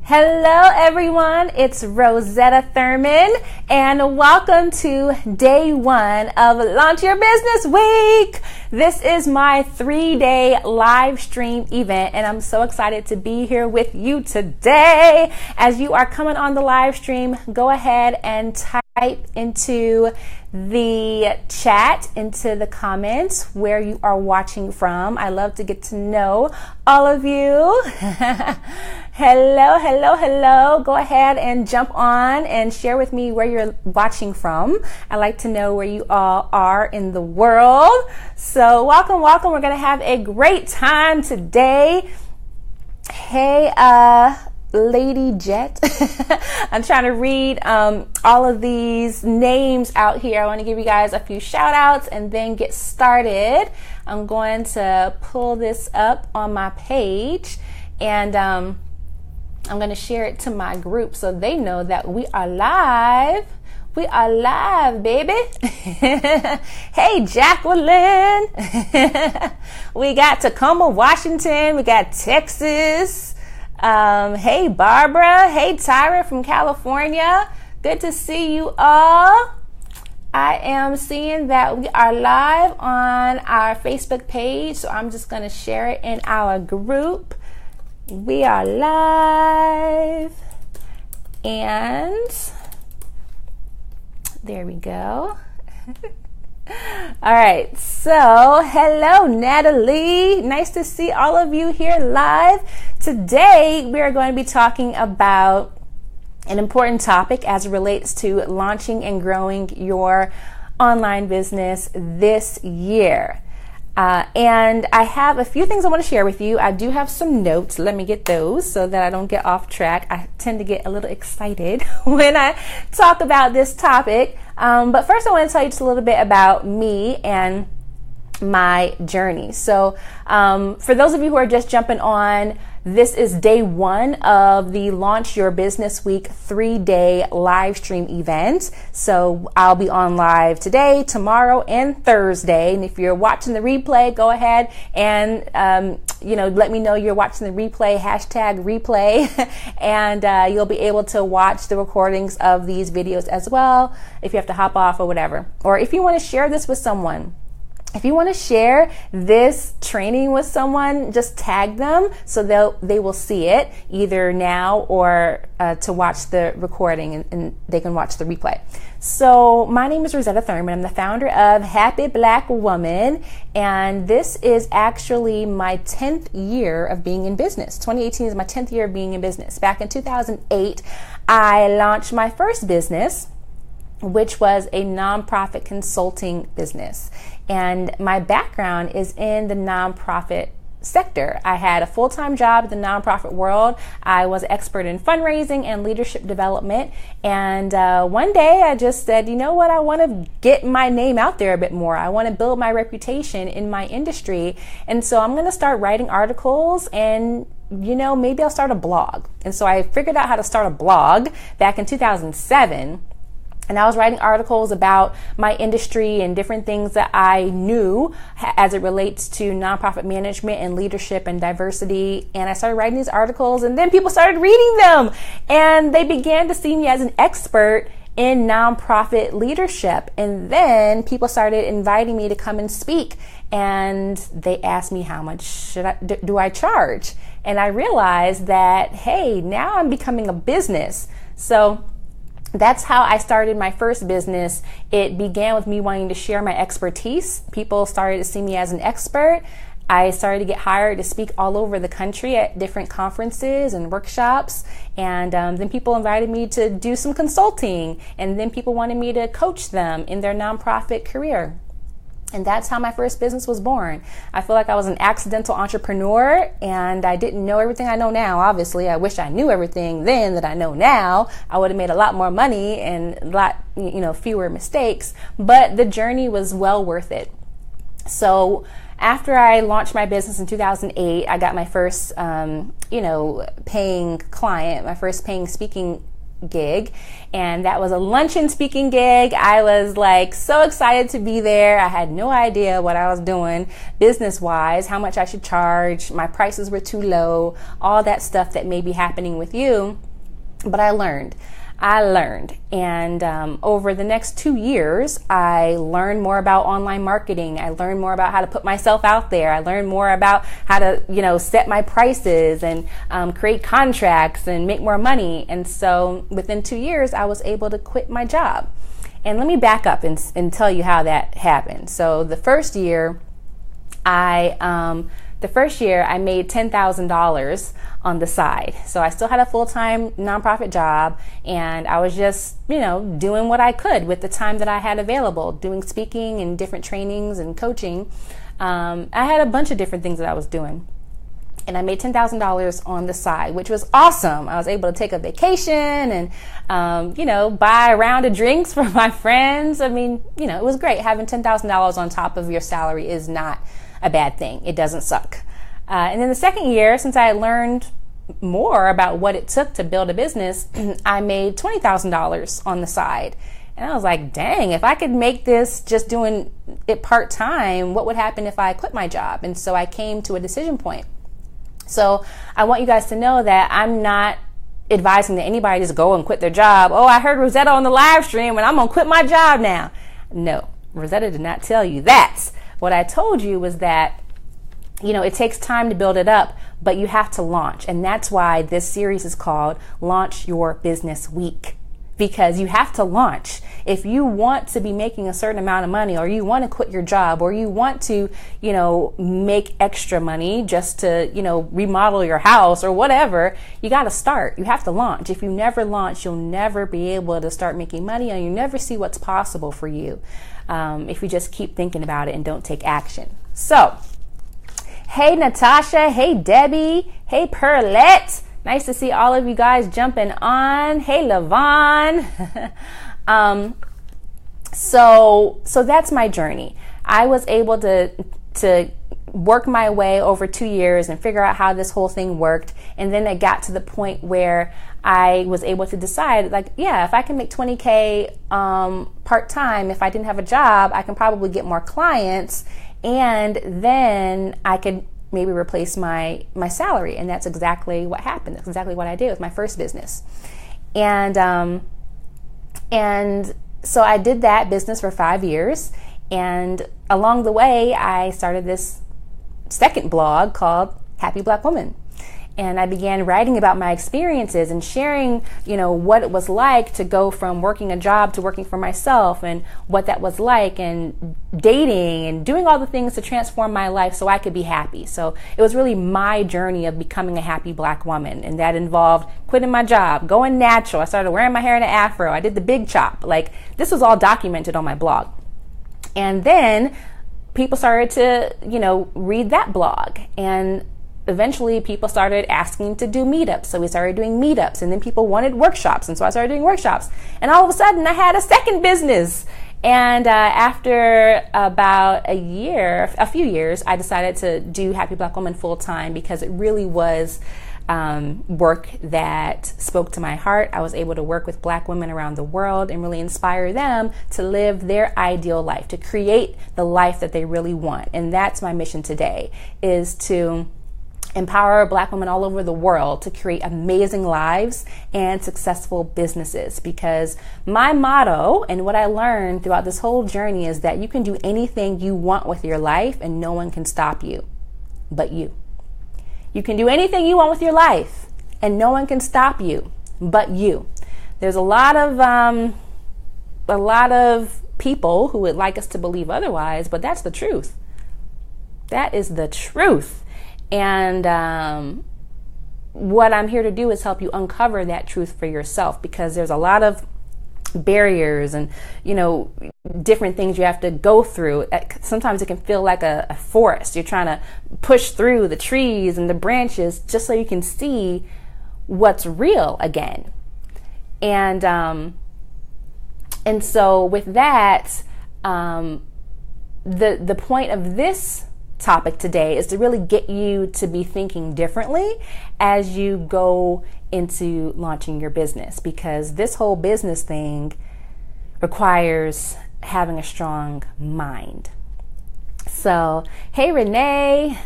Hello everyone, it's Rosetta Thurman and welcome to day one of Launch Your Business Week. This is my 3-day live stream event and I'm so excited to be here with you today. As you are coming on the live stream, go ahead and type into the chat, into the comments where you are watching from. I love to get to know all of you. Hello. Go ahead and jump on and share with me where you're watching from. I like to know where you all are in the world. So welcome. We're going to have a great time today. Hey, Lady Jet. I'm trying to read all of these names out here. I want to give you guys a few shout outs and then get started. I'm going to pull this up on my page and I'm going to share it to my group so they know that we are live. We are live, baby. Hey, Jacqueline. We got Tacoma, Washington. We got Texas. Hey, Barbara. Hey, Tyra from California. Good to see you all. I am seeing that we are live on our Facebook page, so I'm just going to share it in our group. We are live, and there we go. All right, so hello, Natalie. Nice to see all of you here live. Today, we are going to be talking about an important topic as it relates to launching and growing your online business this year. And I have a few things I want to share with you. I do have some notes. Let me get those so that I don't get off track. I tend to get a little excited when I talk about this topic. But first I want to tell you just a little bit about me and my journey. So for those of you who are just jumping on, this is day one of the Launch Your Business Week 3-day live stream event. So I'll be on live today, tomorrow, and Thursday. And if you're watching the replay, go ahead and let me know you're watching the replay, #replay, and you'll be able to watch the recordings of these videos as well if you have to hop off or whatever. Or if you want to share this with someone. If you want to share this training with someone, just tag them so they will see it either now or to watch the recording and they can watch the replay. So my name is Rosetta Thurman. I'm the founder of Happy Black Woman, and this is actually my 10th year of being in business. 2018 is my 10th year of being in business. Back in 2008, I launched my first business, which was a nonprofit consulting business. And my background is in the nonprofit sector. I had a full-time job in the nonprofit world. I was an expert in fundraising and leadership development. And one day I just said, you know what? I want to get my name out there a bit more. I want to build my reputation in my industry. And so I'm going to start writing articles and maybe I'll start a blog. And so I figured out how to start a blog back in 2007. And I was writing articles about my industry and different things that I knew as it relates to nonprofit management and leadership and diversity. And I started writing these articles and then people started reading them and they began to see me as an expert in nonprofit leadership. And then people started inviting me to come and speak. And they asked me how much do I charge? And I realized that, hey, now I'm becoming a business. So that's how I started my first business. It began with me wanting to share my expertise. People started to see me as an expert. I started to get hired to speak all over the country at different conferences and workshops. And then people invited me to do some consulting. And then people wanted me to coach them in their nonprofit career. And that's how my first business was born. I feel like I was an accidental entrepreneur and I didn't know everything I know now. Obviously, I wish I knew everything then that I know now. I would have made a lot more money and a lot, fewer mistakes, but the journey was well worth it. So after I launched my business in 2008, I got my first, paying client, my first paying speaking gig, and that was a luncheon speaking gig. I was like so excited to be there. I had no idea what I was doing business wise, how much I should charge. My prices were too low, all that stuff that may be happening with you. But I learned. And over the next 2 years, I learned more about online marketing. I learned more about how to put myself out there. I learned more about how to, set my prices and create contracts and make more money. And so within 2 years, I was able to quit my job. And let me back up and tell you how that happened. So the first year, I made $10,000 on the side. So I still had a full-time nonprofit job, and I was just, doing what I could with the time that I had available, doing speaking and different trainings and coaching. I had a bunch of different things that I was doing. And I made $10,000 on the side, which was awesome. I was able to take a vacation and, buy a round of drinks for my friends. I mean, it was great. Having $10,000 on top of your salary is not a bad thing. It doesn't suck. And then the second year, since I had learned more about what it took to build a business, I made $20,000 on the side. And I was like, dang, if I could make this just doing it part-time, what would happen if I quit my job? And so I came to a decision point. So I want you guys to know that I'm not advising that anybody just go and quit their job. Oh, I heard Rosetta on the live stream and I'm going to quit my job now. No, Rosetta did not tell you that. What I told you was that, it takes time to build it up, but you have to launch. And that's why this series is called Launch Your Business Week, because you have to launch. If you want to be making a certain amount of money, or you want to quit your job, or you want to, make extra money just to, remodel your house or whatever, you got to start. You have to launch. If you never launch, you'll never be able to start making money, and you never see what's possible for you if you just keep thinking about it and don't take action. So, hey Natasha, hey Debbie, hey Perlette. Nice to see all of you guys jumping on. Hey Lavon. So that's my journey. I was able to work my way over 2 years and figure out how this whole thing worked. And then it got to the point where I was able to decide, if I can make $20K part-time, if I didn't have a job, I can probably get more clients, and then I could maybe replace my salary. And that's exactly what happened. That's exactly what I did with my first business. And so I did that business for 5 years. And along the way, I started this second blog called Happy Black Woman. And I began writing about my experiences and sharing, what it was like to go from working a job to working for myself, and what that was like, and dating and doing all the things to transform my life so I could be happy. So it was really my journey of becoming a happy Black woman. And that involved quitting my job, going natural. I started wearing my hair in an afro. I did the big chop. This was all documented on my blog. And then people started to, read that blog, and eventually people started asking to do meetups. So we started doing meetups, and then people wanted workshops. And so I started doing workshops, and all of a sudden I had a second business. And after about a few years, I decided to do Happy Black Woman full time, because it really was work that spoke to my heart. I was able to work with Black women around the world and really inspire them to live their ideal life, to create the life that they really want. And that's my mission today, is to empower Black women all over the world to create amazing lives and successful businesses. Because my motto, and what I learned throughout this whole journey, is that you can do anything you want with your life, and no one can stop you but you. You can do anything you want with your life, and no one can stop you but you. There's a lot of people who would like us to believe otherwise, but that's the truth. That is the truth. And what I'm here to do is help you uncover that truth for yourself, because there's a lot of barriers and, different things you have to go through. Sometimes it can feel like a forest. You're trying to push through the trees and the branches just so you can see what's real again. And so with that, the point of this topic today is to really get you to be thinking differently as you go into launching your business, because this whole business thing requires having a strong mind. So, hey Renee,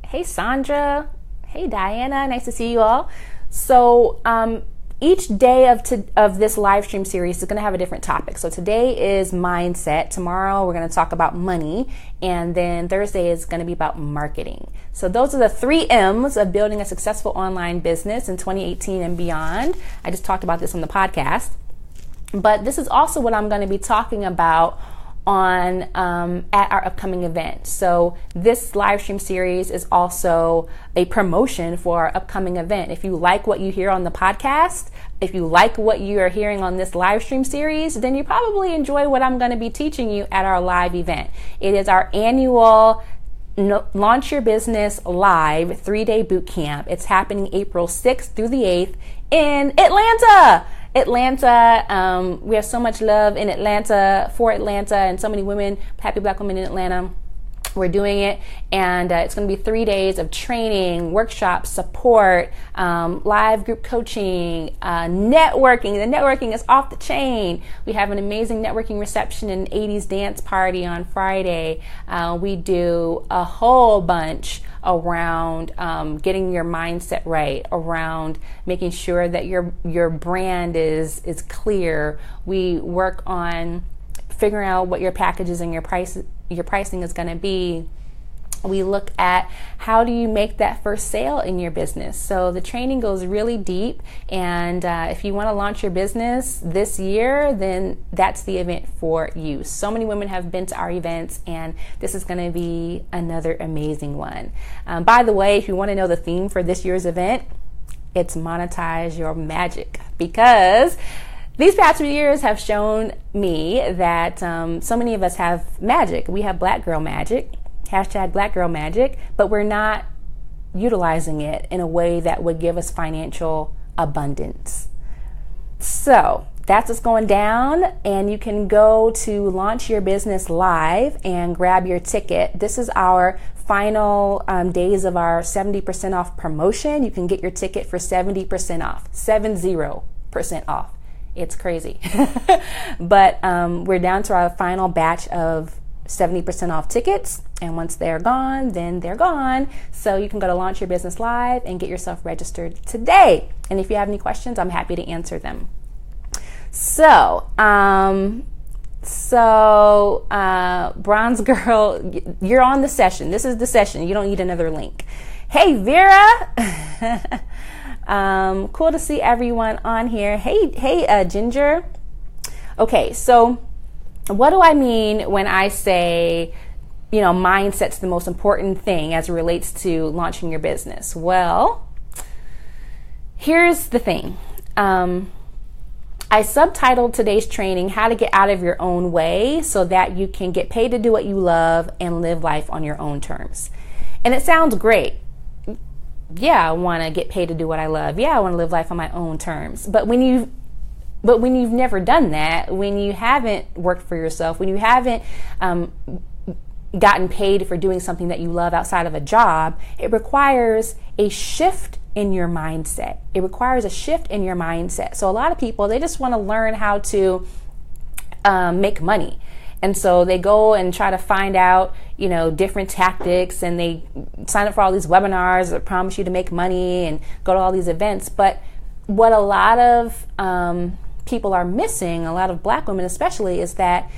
hey Sandra, hey Diana, nice to see you all. So each day of this live stream series is going to have a different topic. So today is mindset. Tomorrow we're going to talk about money. And then Thursday is going to be about marketing. So those are the 3 M's of building a successful online business in 2018 and beyond. I just talked about this on the podcast. But this is also what I'm going to be talking about on at our upcoming event. So this live stream series is also a promotion for our upcoming event. If you like what you hear on the podcast, if you like what you are hearing on this live stream series, then you probably enjoy what I'm going to be teaching you at our live event. It is our annual Launch Your Business Live 3-day boot camp. It's happening April 6th through the 8th in Atlanta. We have so much love in Atlanta, for Atlanta, and so many women, happy Black women in Atlanta. We're doing it, and it's going to be 3 days of training, workshops, support, live group coaching, networking. The networking is off the chain. We have an amazing networking reception and 80s dance party on Friday. We do a whole bunch around getting your mindset right, around making sure that your brand is clear. We work on figuring out what your packages and your pricing is going to be. We look at how do you make that first sale in your business. So the training goes really deep, and if you want to launch your business this year, then that's the event for you. So many women have been to our events, and this is going to be another amazing one. By the way, if you want to know the theme for this year's event, it's Monetize Your Magic, because these past few years have shown me that so many of us have magic. We have Black Girl Magic, hashtag Black Girl Magic, but we're not utilizing it in a way that would give us financial abundance. So that's what's going down, and you can go to Launch Your Business Live and grab your ticket. This is our final days of our 70% off promotion. You can get your ticket for 70% off, 70% off. It's crazy. But we're down to our final batch of 70% off tickets. And once they're gone, then they're gone. So you can go to Launch Your Business Live and get yourself registered today. And if you have any questions, I'm happy to answer them. So, Bronze Girl, you're on the session. This is the session. You don't need another link. Hey, Vera. Cool to see everyone on here. Hey, Ginger. Okay, so what do I mean when I say, mindset's the most important thing as it relates to launching your business? Well, here's the thing. I subtitled today's training, How to Get Out of Your Own Way so that you can get paid to do what you love and live life on your own terms. And it sounds great. Yeah, I want to get paid to do what I love. Yeah, I want to live life on my own terms. But when you've never done that, when you haven't worked for yourself, when you haven't gotten paid for doing something that you love outside of a job, it requires a shift in your mindset. It requires a shift in your mindset. So a lot of people, they just want to learn how to make money. And so they go and try to find out, different tactics, and they sign up for all these webinars that promise you to make money and go to all these events. But what a lot of people are missing, a lot of Black women especially, is that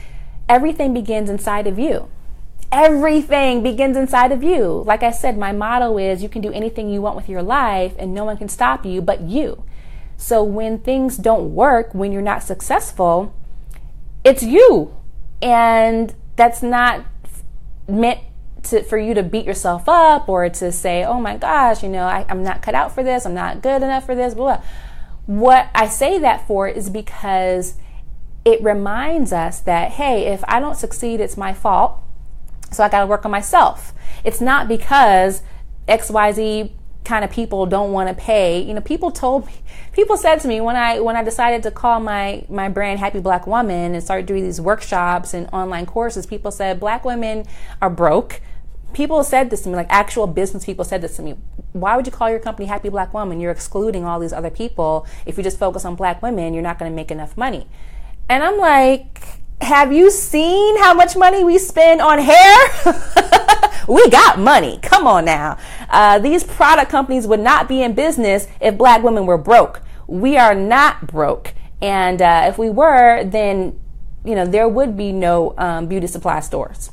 everything begins inside of you. Everything begins inside of you. Like I said, my motto is you can do anything you want with your life and no one can stop you but you. So when things don't work, when you're not successful, it's you. And that's not meant for you to beat yourself up or to say, oh my gosh, I'm not cut out for this. I'm not good enough for this, blah, blah. What I say that for is because it reminds us that, hey, if I don't succeed, it's my fault. So I got to work on myself. It's not because XYZ kind of people don't want to pay. People said to me when I decided to call my brand Happy Black Woman and start doing these workshops and online courses, people said Black women are broke. People said this to me, like actual business people said this to me. Why would you call your company Happy Black Woman? You're excluding all these other people. If you just focus on Black women, you're not going to make enough money. And I'm like, have you seen how much money we spend on hair? We got money. Come on now. These product companies would not be in business if Black women were broke. We are not broke. And if we were, then, there would be no beauty supply stores.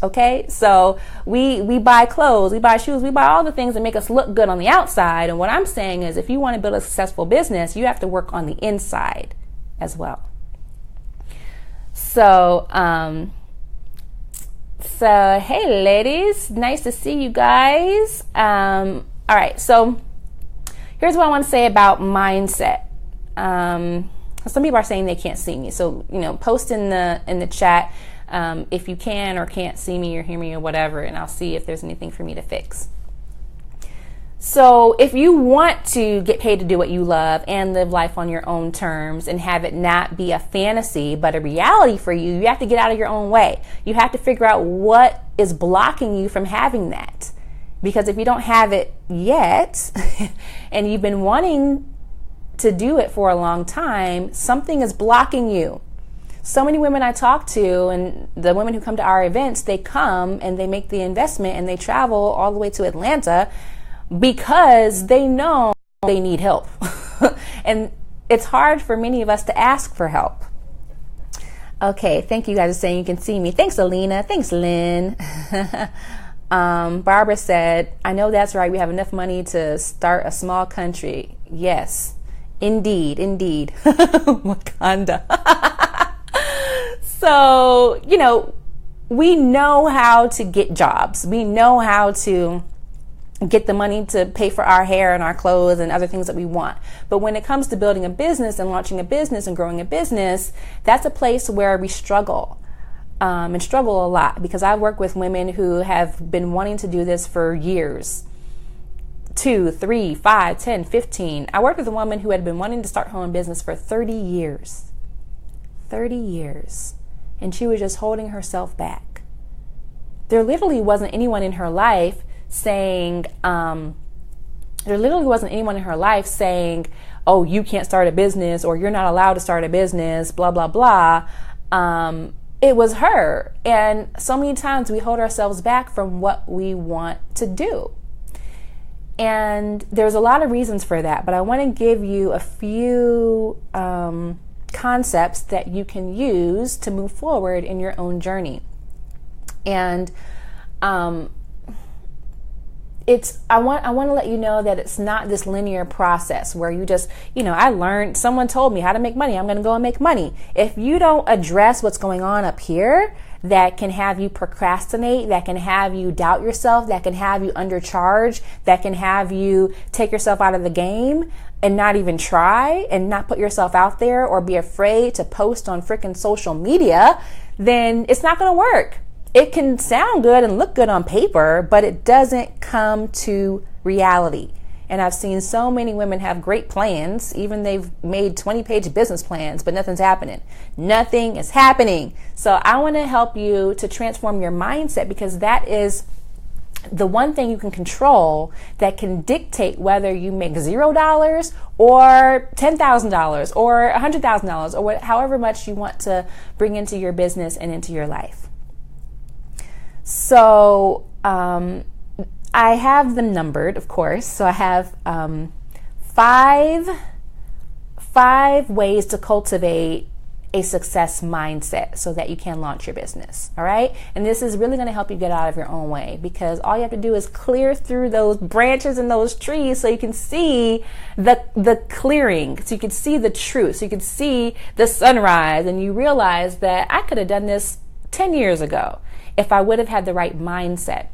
Okay, so we buy clothes, we buy shoes, we buy all the things that make us look good on the outside. And what I'm saying is, if you want to build a successful business, you have to work on the inside as well. So, hey ladies, nice to see you guys. All right, so here's what I want to say about mindset. Some people are saying they can't see me, so post in the chat. If you can or can't see me or hear me or whatever, and I'll see if there's anything for me to fix. So if you want to get paid to do what you love and live life on your own terms and have it not be a fantasy but a reality for you, you have to get out of your own way. You have to figure out what is blocking you from having that. Because if you don't have it yet and you've been wanting to do it for a long time, something is blocking you. So many women I talk to, and the women who come to our events, they come and they make the investment and they travel all the way to Atlanta because they know they need help. And it's hard for many of us to ask for help. Okay, thank you guys for saying you can see me. Thanks, Alina. Thanks, Lynn. Barbara said, I know that's right. We have enough money to start a small country. Yes, indeed. Wakanda. So, we know how to get jobs. We know how to get the money to pay for our hair and our clothes and other things that we want. But when it comes to building a business and launching a business and growing a business, that's a place where we struggle and struggle a lot, because I've worked with women who have been wanting to do this for years. 2, 3, 5, 10, 15. I worked with a woman who had been wanting to start her own business for 30 years. 30 years. And she was just holding herself back. There literally wasn't anyone in her life saying, oh, you can't start a business, or you're not allowed to start a business, blah, blah, blah. It was her. And so many times we hold ourselves back from what we want to do. And there's a lot of reasons for that, but I want to give you a few concepts that you can use to move forward in your own journey. And I want to let you know that it's not this linear process where you just, someone told me how to make money, I'm going to go and make money. If you don't address what's going on up here, that can have you procrastinate, that can have you doubt yourself, that can have you undercharge, that can have you take yourself out of the game and not even try and not put yourself out there, or be afraid to post on freaking social media, then it's not going to work. It can sound good and look good on paper, but it doesn't come to reality. And I've seen so many women have great plans, even they've made 20-page business plans, but nothing's happening. Nothing is happening. So I want to help you to transform your mindset, because that is the one thing you can control that can dictate whether you make $0 or $10,000 or $100,000 or however much you want to bring into your business and into your life. So, I have them numbered, of course. So I have five ways to cultivate a success mindset so that you can launch your business. All right. And this is really going to help you get out of your own way, because all you have to do is clear through those branches and those trees so you can see the clearing, so you can see the truth, so you can see the sunrise, and you realize that I could have done this 10 years ago if I would have had the right mindset.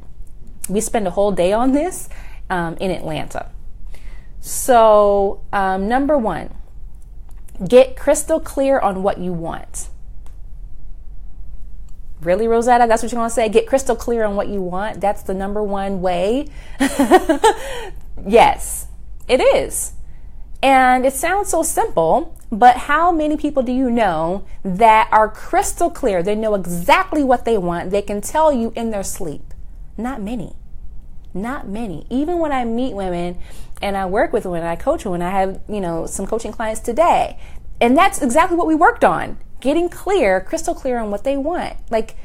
We spend a whole day on this in Atlanta. So, number one, get crystal clear on what you want. Really, Rosetta? That's what you're going to say? Get crystal clear on what you want? That's the number one way? Yes, it is. And it sounds so simple, but how many people do you know that are crystal clear? They know exactly what they want. They can tell you in their sleep. Not many. Not many. Even when I meet women and I work with women, I coach women, I have, some coaching clients today. And that's exactly what we worked on. Getting clear, crystal clear on what they want. Like,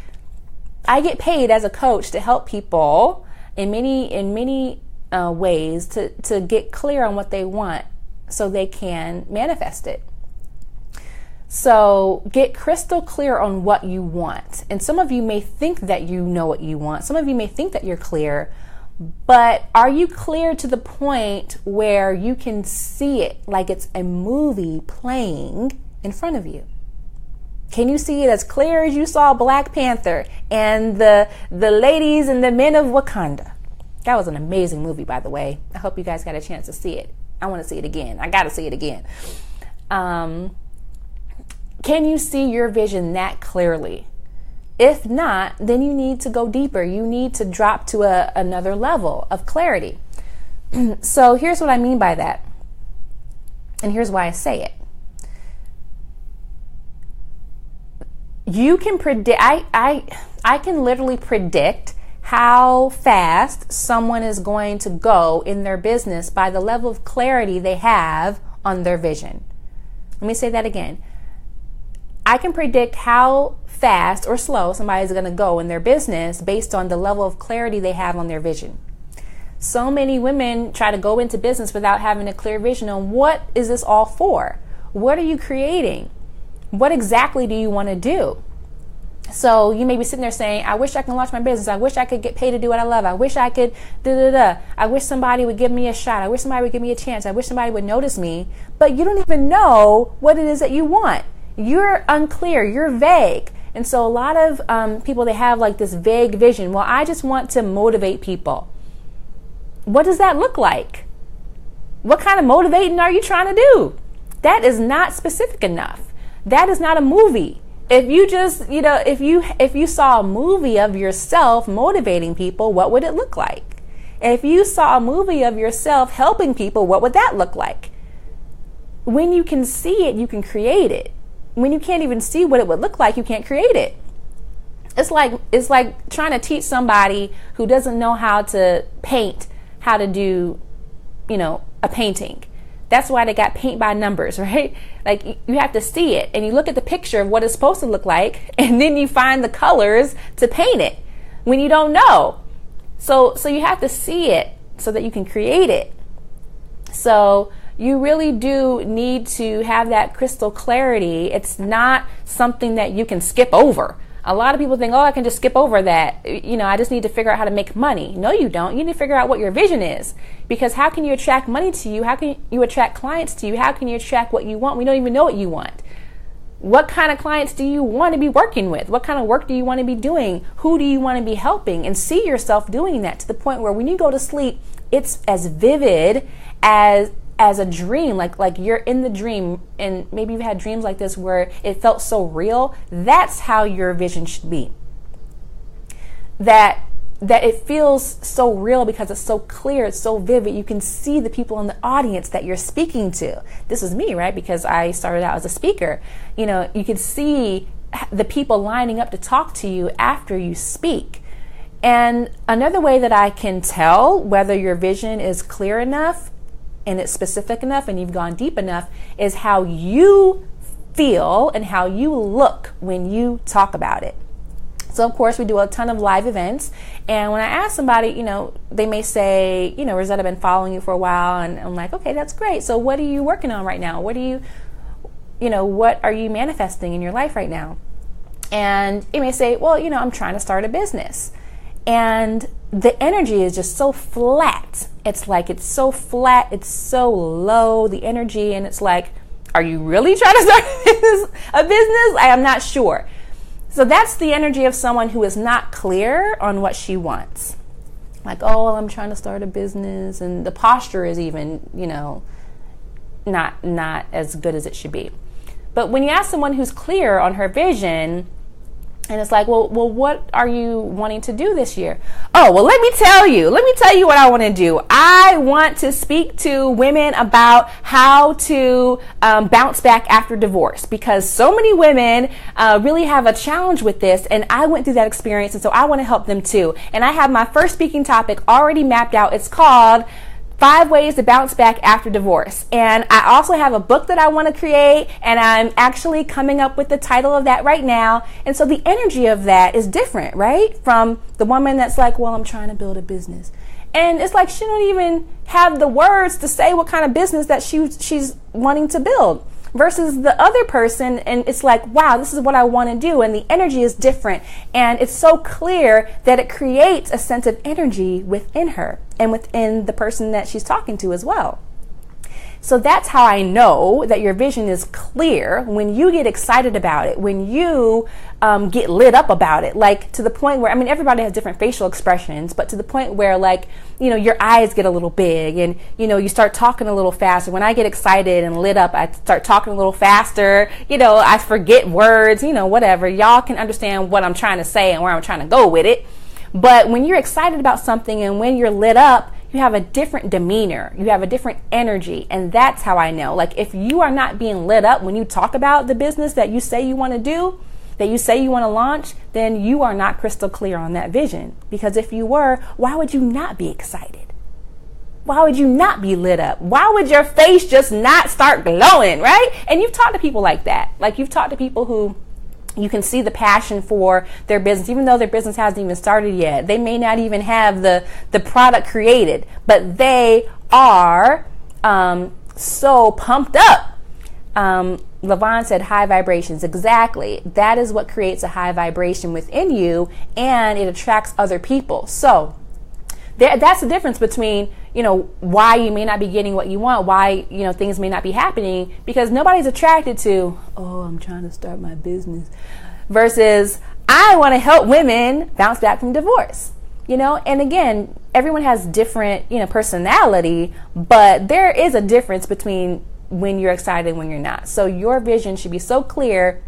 I get paid as a coach to help people in many ways to get clear on what they want so they can manifest it. So get crystal clear on what you want. And some of you may think that you know what you want. Some of you may think that you're clear, but are you clear to the point where you can see it like it's a movie playing in front of you? Can you see it as clear as you saw Black Panther and the ladies and the men of Wakanda? That was an amazing movie, by the way. I hope you guys got a chance to see it. I want to see it again. I got to see it again. Can you see your vision that clearly? If not, then you need to go deeper. You need to drop to another level of clarity. So here's what I mean by that. And here's why I say it. You can predict, I can literally predict how fast someone is going to go in their business by the level of clarity they have on their vision. Let me say that again. I can predict how fast or slow somebody's going to go in their business based on the level of clarity they have on their vision. So many women try to go into business without having a clear vision on what is this all for? What are you creating? What exactly do you want to do? So you may be sitting there saying, I wish I could launch my business. I wish I could get paid to do what I love. I wish I could I wish somebody would give me a shot. I wish somebody would give me a chance. I wish somebody would notice me. But you don't even know what it is that you want. You're unclear. You're vague. And so a lot of people, they have like this vague vision. Well, I just want to motivate people. What does that look like? What kind of motivating are you trying to do? That is not specific enough. That is not a movie. If you just, if you saw a movie of yourself motivating people, what would it look like? If you saw a movie of yourself helping people, what would that look like? When you can see it, you can create it. When you can't even see what it would look like, you can't create it. It's like trying to teach somebody who doesn't know how to paint, how to do, a painting. That's why they got paint by numbers, right? Like you have to see it and you look at the picture of what it's supposed to look like and then you find the colors to paint it when you don't know. So you have to see it so that you can create it. So you really do need to have that crystal clarity. It's not something that you can skip over. A lot of people think, I can just skip over that. I just need to figure out how to make money. No, you don't. You need to figure out what your vision is. Because how can you attract money to you? How can you attract clients to you? How can you attract what you want? We don't even know what you want. What kind of clients do you want to be working with? What kind of work do you want to be doing? Who do you want to be helping? And see yourself doing that to the point where when you go to sleep, it's as vivid as a dream, like you're in the dream, and maybe you've had dreams like this where it felt so real. That's how your vision should be. That it feels so real because it's so clear, it's so vivid. You can see the people in the audience that you're speaking to. This is me, right? Because I started out as a speaker. You can see the people lining up to talk to you after you speak. And another way that I can tell whether your vision is clear enough and it's specific enough and you've gone deep enough is how you feel and how you look when you talk about it. So of course we do a ton of live events, and when I ask somebody, they may say, Rosetta, I've been following you for a while, and I'm like, okay, that's great. So what are you working on right now? What are you manifesting in your life right now? And you may say, well, I'm trying to start a business. And the energy is just so flat. It's so flat, it's so low, the energy, and it's like, are you really trying to start a business? I am not sure. So that's the energy of someone who is not clear on what she wants. Like, I'm trying to start a business, and the posture is even, not as good as it should be. But when you ask someone who's clear on her vision, And it's like, well, what are you wanting to do this year? Oh, well, let me tell you what I want to do. I want to speak to women about how to bounce back after divorce, because so many women really have a challenge with this. And I went through that experience. And so I want to help them too. And I have my first speaking topic already mapped out. It's called 5 Ways to Bounce Back After Divorce. And I also have a book that I want to create, and I'm actually coming up with the title of that right now. And so the energy of that is different, right? From the woman that's like, well, I'm trying to build a business. And it's like she don't even have the words to say what kind of business that she's wanting to build. Versus the other person, and it's like, wow, this is what I want to do. And the energy is different. And it's so clear that it creates a sense of energy within her and within the person that she's talking to as well. So that's how I know that your vision is clear, when you get excited about it, when you get lit up about it, like to the point where, I mean, everybody has different facial expressions, but to the point where, like, you know, your eyes get a little big and, you know, you start talking a little faster. When I get excited and lit up, I start talking a little faster, you know, I forget words, you know, whatever. Y'all can understand what I'm trying to say and where I'm trying to go with it. But when you're excited about something and when you're lit up, you have a different demeanor, you have a different energy. And that's how I know. Like, if you are not being lit up when you talk about the business that you say you want to do, that you say you want to launch, then you are not crystal clear on that vision. Because if you were, why would you not be excited? Why would you not be lit up? Why would your face just not start glowing, right? And you've talked to people like that. Like, you've talked to people who you can see the passion for their business, even though their business hasn't even started yet. They may not even have the product created, but they are so pumped up. Levon said high vibrations. Exactly. That is what creates a high vibration within you, and it attracts other people. So that's the difference between, you know, why you may not be getting what you want, why, you know, things may not be happening, because nobody's attracted to, oh, I'm trying to start my business, versus I want to help women bounce back from divorce, you know. And again, everyone has different, you know, personality, but there is a difference between when you're excited and when you're not. So your vision should be so clear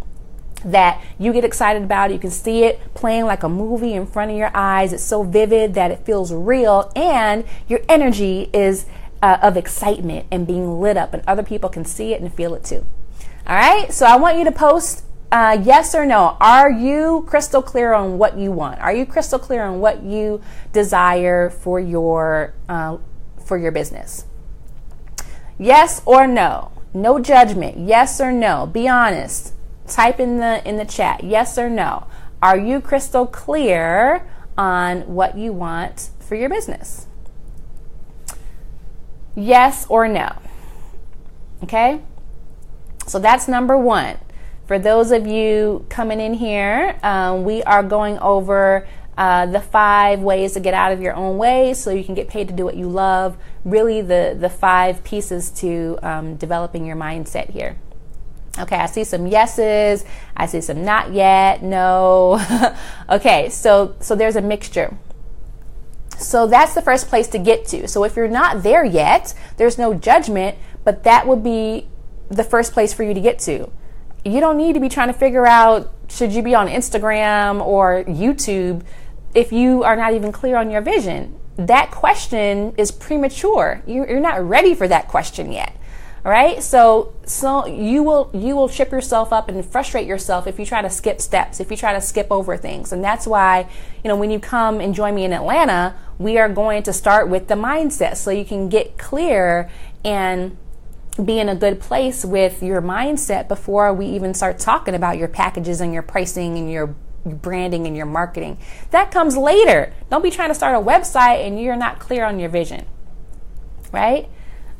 that you get excited about it. You can see it playing like a movie in front of your eyes. It's so vivid that it feels real, and your energy is of excitement and being lit up, and other people can see it and feel it too. All right, so I want you to post yes or no. Are you crystal clear on what you want? Are you crystal clear on what you desire for your business? Yes or no. No judgment. Yes or no. Be honest. Type in the chat, yes or no. Are you crystal clear on what you want for your business? Yes or no. Okay? So that's number 1. For those of you coming in here, we are going over the 5 ways to get out of your own way so you can get paid to do what you love. Really the 5 pieces to developing your mindset here. Okay, I see some yeses. I see some not yet, no. Okay, so there's a mixture. So that's the first place to get to. So if you're not there yet, there's no judgment, but that would be the first place for you to get to. You don't need to be trying to figure out, should you be on Instagram or YouTube if you are not even clear on your vision. That question is premature. You're not ready for that question yet. All right, so you will trip yourself up and frustrate yourself if you try to skip steps, if you try to skip over things. And that's why, you know, when you come and join me in Atlanta, we are going to start with the mindset so you can get clear and be in a good place with your mindset before we even start talking about your packages and your pricing and your branding and your marketing. That comes later. Don't be trying to start a website and you're not clear on your vision, right?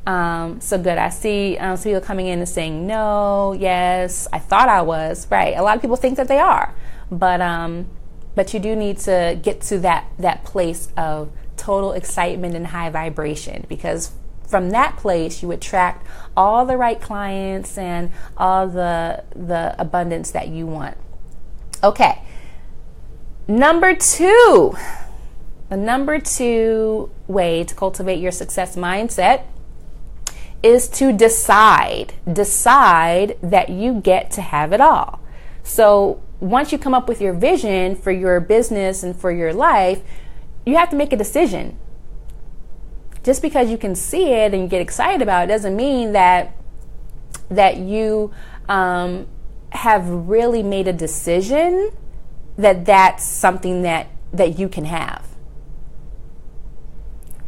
So good. I see some people coming in and saying no, yes, I thought I was. Right. A lot of people think that they are, but you do need to get to that place of total excitement and high vibration, because from that place you attract all the right clients and all the abundance that you want. Okay. Number 2. The number 2 way to cultivate your success mindset is to decide that you get to have it all. So once you come up with your vision for your business and for your life, you have to make a decision. Just because you can see it and you get excited about it doesn't mean that you have really made a decision that that's something that you can have.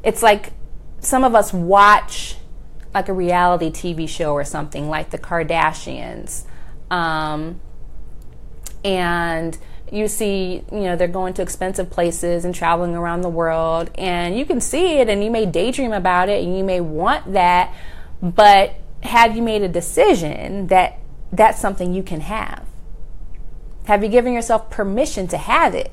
It's like some of us watch like a reality TV show or something like the Kardashians, and you see, they're going to expensive places and traveling around the world, and you can see it and you may daydream about it and you may want that, but have you made a decision that that's something you can have? Have you given yourself permission to have it?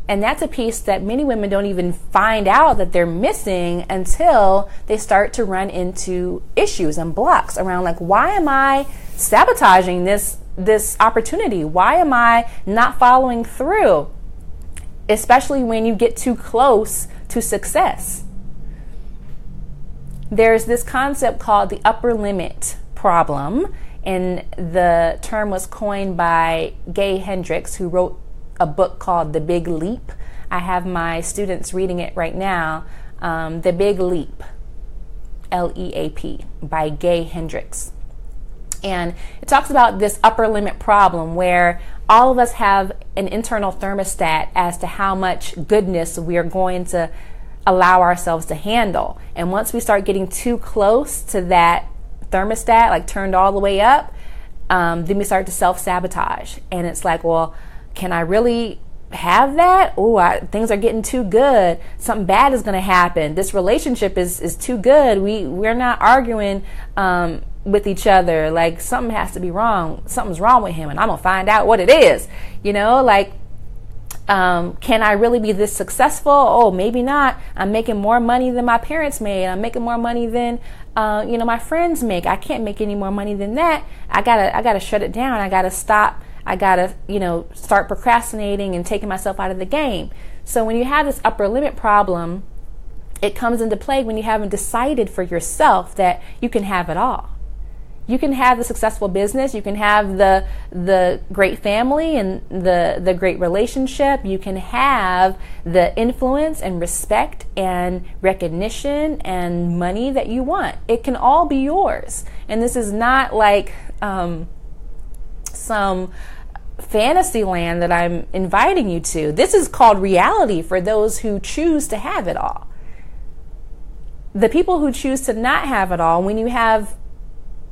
And that's a piece that many women don't even find out that they're missing until they start to run into issues and blocks around, like, why am I sabotaging this opportunity? Why am I not following through? Especially when you get too close to success. There's this concept called the upper limit problem, and the term was coined by Gay Hendricks, who wrote a book called The Big Leap. I have my students reading it right now. The Big Leap, L-E-A-P, by Gay Hendricks. And it talks about this upper limit problem where all of us have an internal thermostat as to how much goodness we are going to allow ourselves to handle. And once we start getting too close to that thermostat, like turned all the way up, then we start to self-sabotage. And it's like, well, can I really have that? Oh, things are getting too good. Something bad is going to happen. This relationship is too good. We're not arguing with each other. Like, something has to be wrong. Something's wrong with him, and I'm going to find out what it is. Can I really be this successful? Oh, maybe not. I'm making more money than my parents made. I'm making more money than my friends make. I can't make any more money than that. I gotta shut it down. I gotta stop. I gotta, start procrastinating and taking myself out of the game. So when you have this upper limit problem, it comes into play when you haven't decided for yourself that you can have it all. You can have the successful business. You can have the great family and the great relationship. You can have the influence and respect and recognition and money that you want. It can all be yours. And this is not like some fantasy land that I'm inviting you to. This is called reality for those who choose to have it all. The people who choose to not have it all, when you have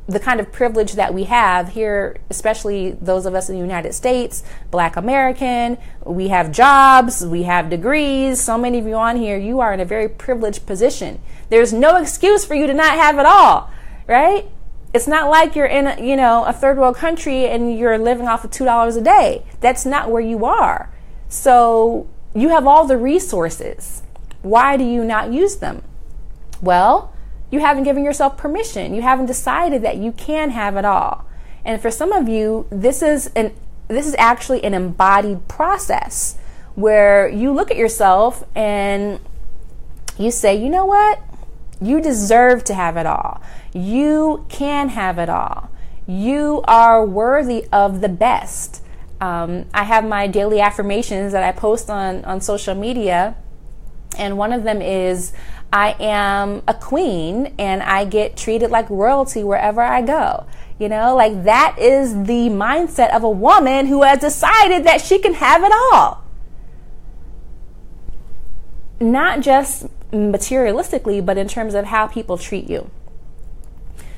the kind of privilege that we have here, especially those of us in the United States, Black American, we have jobs, we have degrees. So many of you on here, you are in a very privileged position. There's no excuse for you to not have it all, right? It's not like you're in a third world country and you're living off of $2 a day. That's not where you are. So you have all the resources. Why do you not use them? Well, you haven't given yourself permission. You haven't decided that you can have it all. And for some of you, this is actually an embodied process where you look at yourself and you say, you know what? You deserve to have it all. You can have it all. You are worthy of the best. I have my daily affirmations that I post on social media, and one of them is, I am a queen and I get treated like royalty wherever I go. That is the mindset of a woman who has decided that she can have it all. Not just materialistically, but in terms of how people treat you.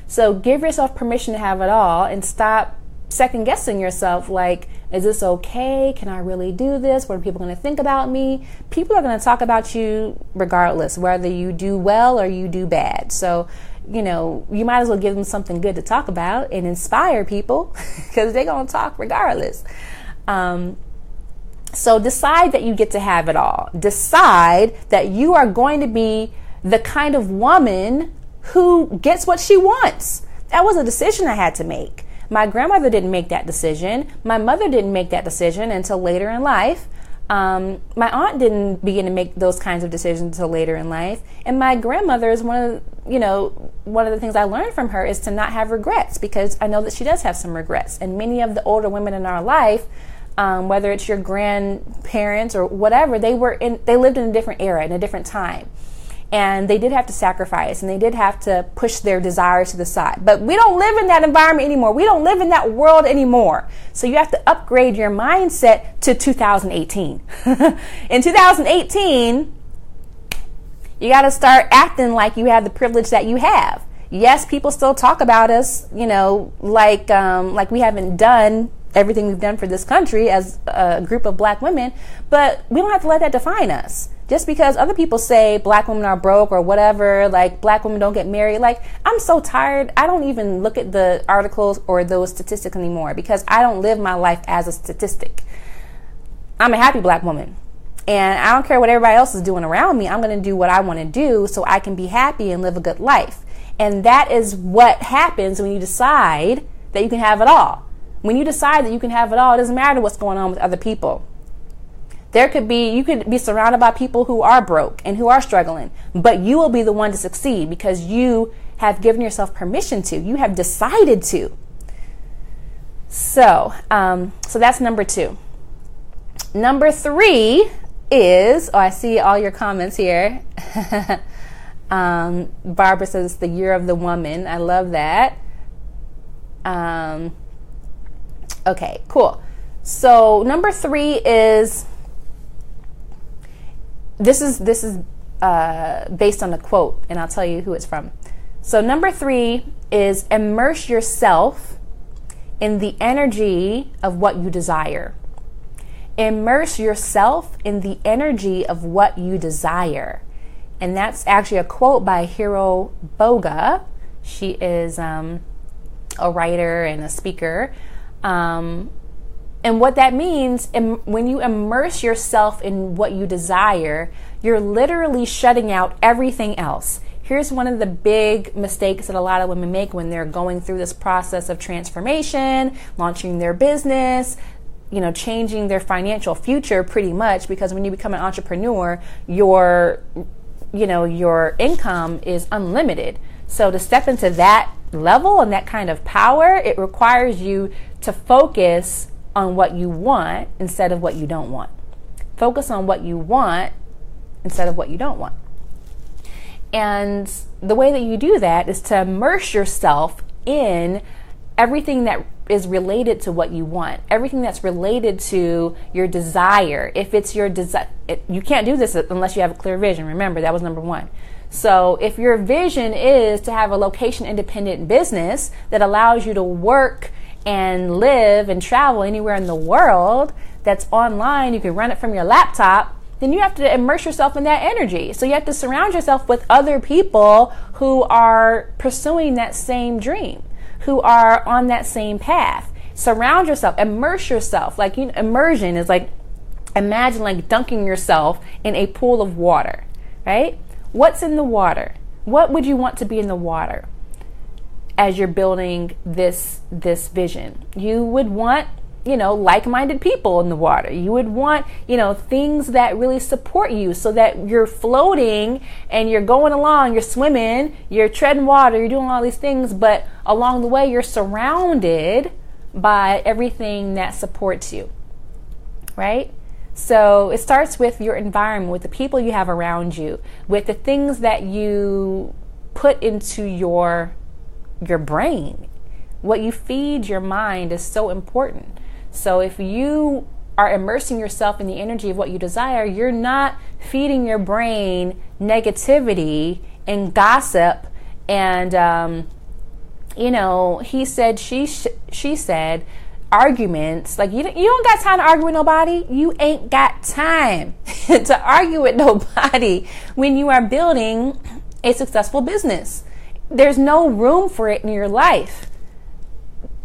So give yourself permission to have it all and stop second guessing yourself, like, is this okay? Can I really do this? What are people going to think about me? People are going to talk about you regardless, whether you do well or you do bad. So, you might as well give them something good to talk about and inspire people because they're going to talk regardless. So decide that you get to have it all. Decide that you are going to be the kind of woman who gets what she wants. That was a decision I had to make. My grandmother didn't make that decision. My mother didn't make that decision until later in life. My aunt didn't begin to make those kinds of decisions until later in life. And my grandmother is one of the things I learned from her is to not have regrets, because I know that she does have some regrets. And many of the older women in our life, whether it's your grandparents or whatever, they lived in a different era, in a different time. And they did have to sacrifice, and they did have to push their desires to the side. But we don't live in that environment anymore. We don't live in that world anymore. So you have to upgrade your mindset to 2018. In 2018, you got to start acting like you have the privilege that you have. Yes, people still talk about us, like we haven't done everything we've done for this country as a group of black women, but we don't have to let that define us. Just because other people say black women are broke or whatever, like black women don't get married, like I'm so tired. I don't even look at the articles or those statistics anymore, because I don't live my life as a statistic. I'm a happy black woman, and I don't care what everybody else is doing around me. I'm going to do what I want to do so I can be happy and live a good life. And that is what happens when you decide that you can have it all. When you decide that you can have it all, it doesn't matter what's going on with other people. You could be surrounded by people who are broke and who are struggling, but you will be the one to succeed because you have given yourself permission to. You have decided to. So that's number 2. Number 3 is, I see all your comments here. Barbara says it's the year of the woman. I love that. Okay, cool. So number 3 is, this is based on a quote, and I'll tell you who it's from. So number 3 is immerse yourself in the energy of what you desire. Immerse yourself in the energy of what you desire. And that's actually a quote by Hiro Boga. She is a writer and a speaker. And what that means, when you immerse yourself in what you desire, you're literally shutting out everything else. Here's one of the big mistakes that a lot of women make when they're going through this process of transformation, launching their business, changing their financial future pretty much, because when you become an entrepreneur, your income is unlimited. So to step into that level and that kind of power, it requires you to focus on what you want instead of what you don't want. Focus on what you want instead of what you don't want. And the way that you do that is to immerse yourself in everything that is related to what you want, everything that's related to your desire. If it's your desire, you can't do this unless you have a clear vision. Remember, that was number 1. So if your vision is to have a location independent business that allows you to work and live and travel anywhere in the world that's online, you can run it from your laptop, then you have to immerse yourself in that energy. So you have to surround yourself with other people who are pursuing that same dream, who are on that same path. Surround yourself, immerse yourself. Immersion is like, imagine like dunking yourself in a pool of water, right? What's in the water? What would you want to be in the water as you're building this vision? You would want, like-minded people in the water. You would want, things that really support you so that you're floating and you're going along, you're swimming, you're treading water, you're doing all these things, but along the way you're surrounded by everything that supports you, right? So it starts with your environment, with the people you have around you, with the things that you put into your brain. What you feed your mind is so important. So if you are immersing yourself in the energy of what you desire, you're not feeding your brain negativity and gossip and he said, she said, arguments. Like you don't got time to argue with nobody. You ain't got time to argue with nobody when you are building a successful business. There's no room for it in your life.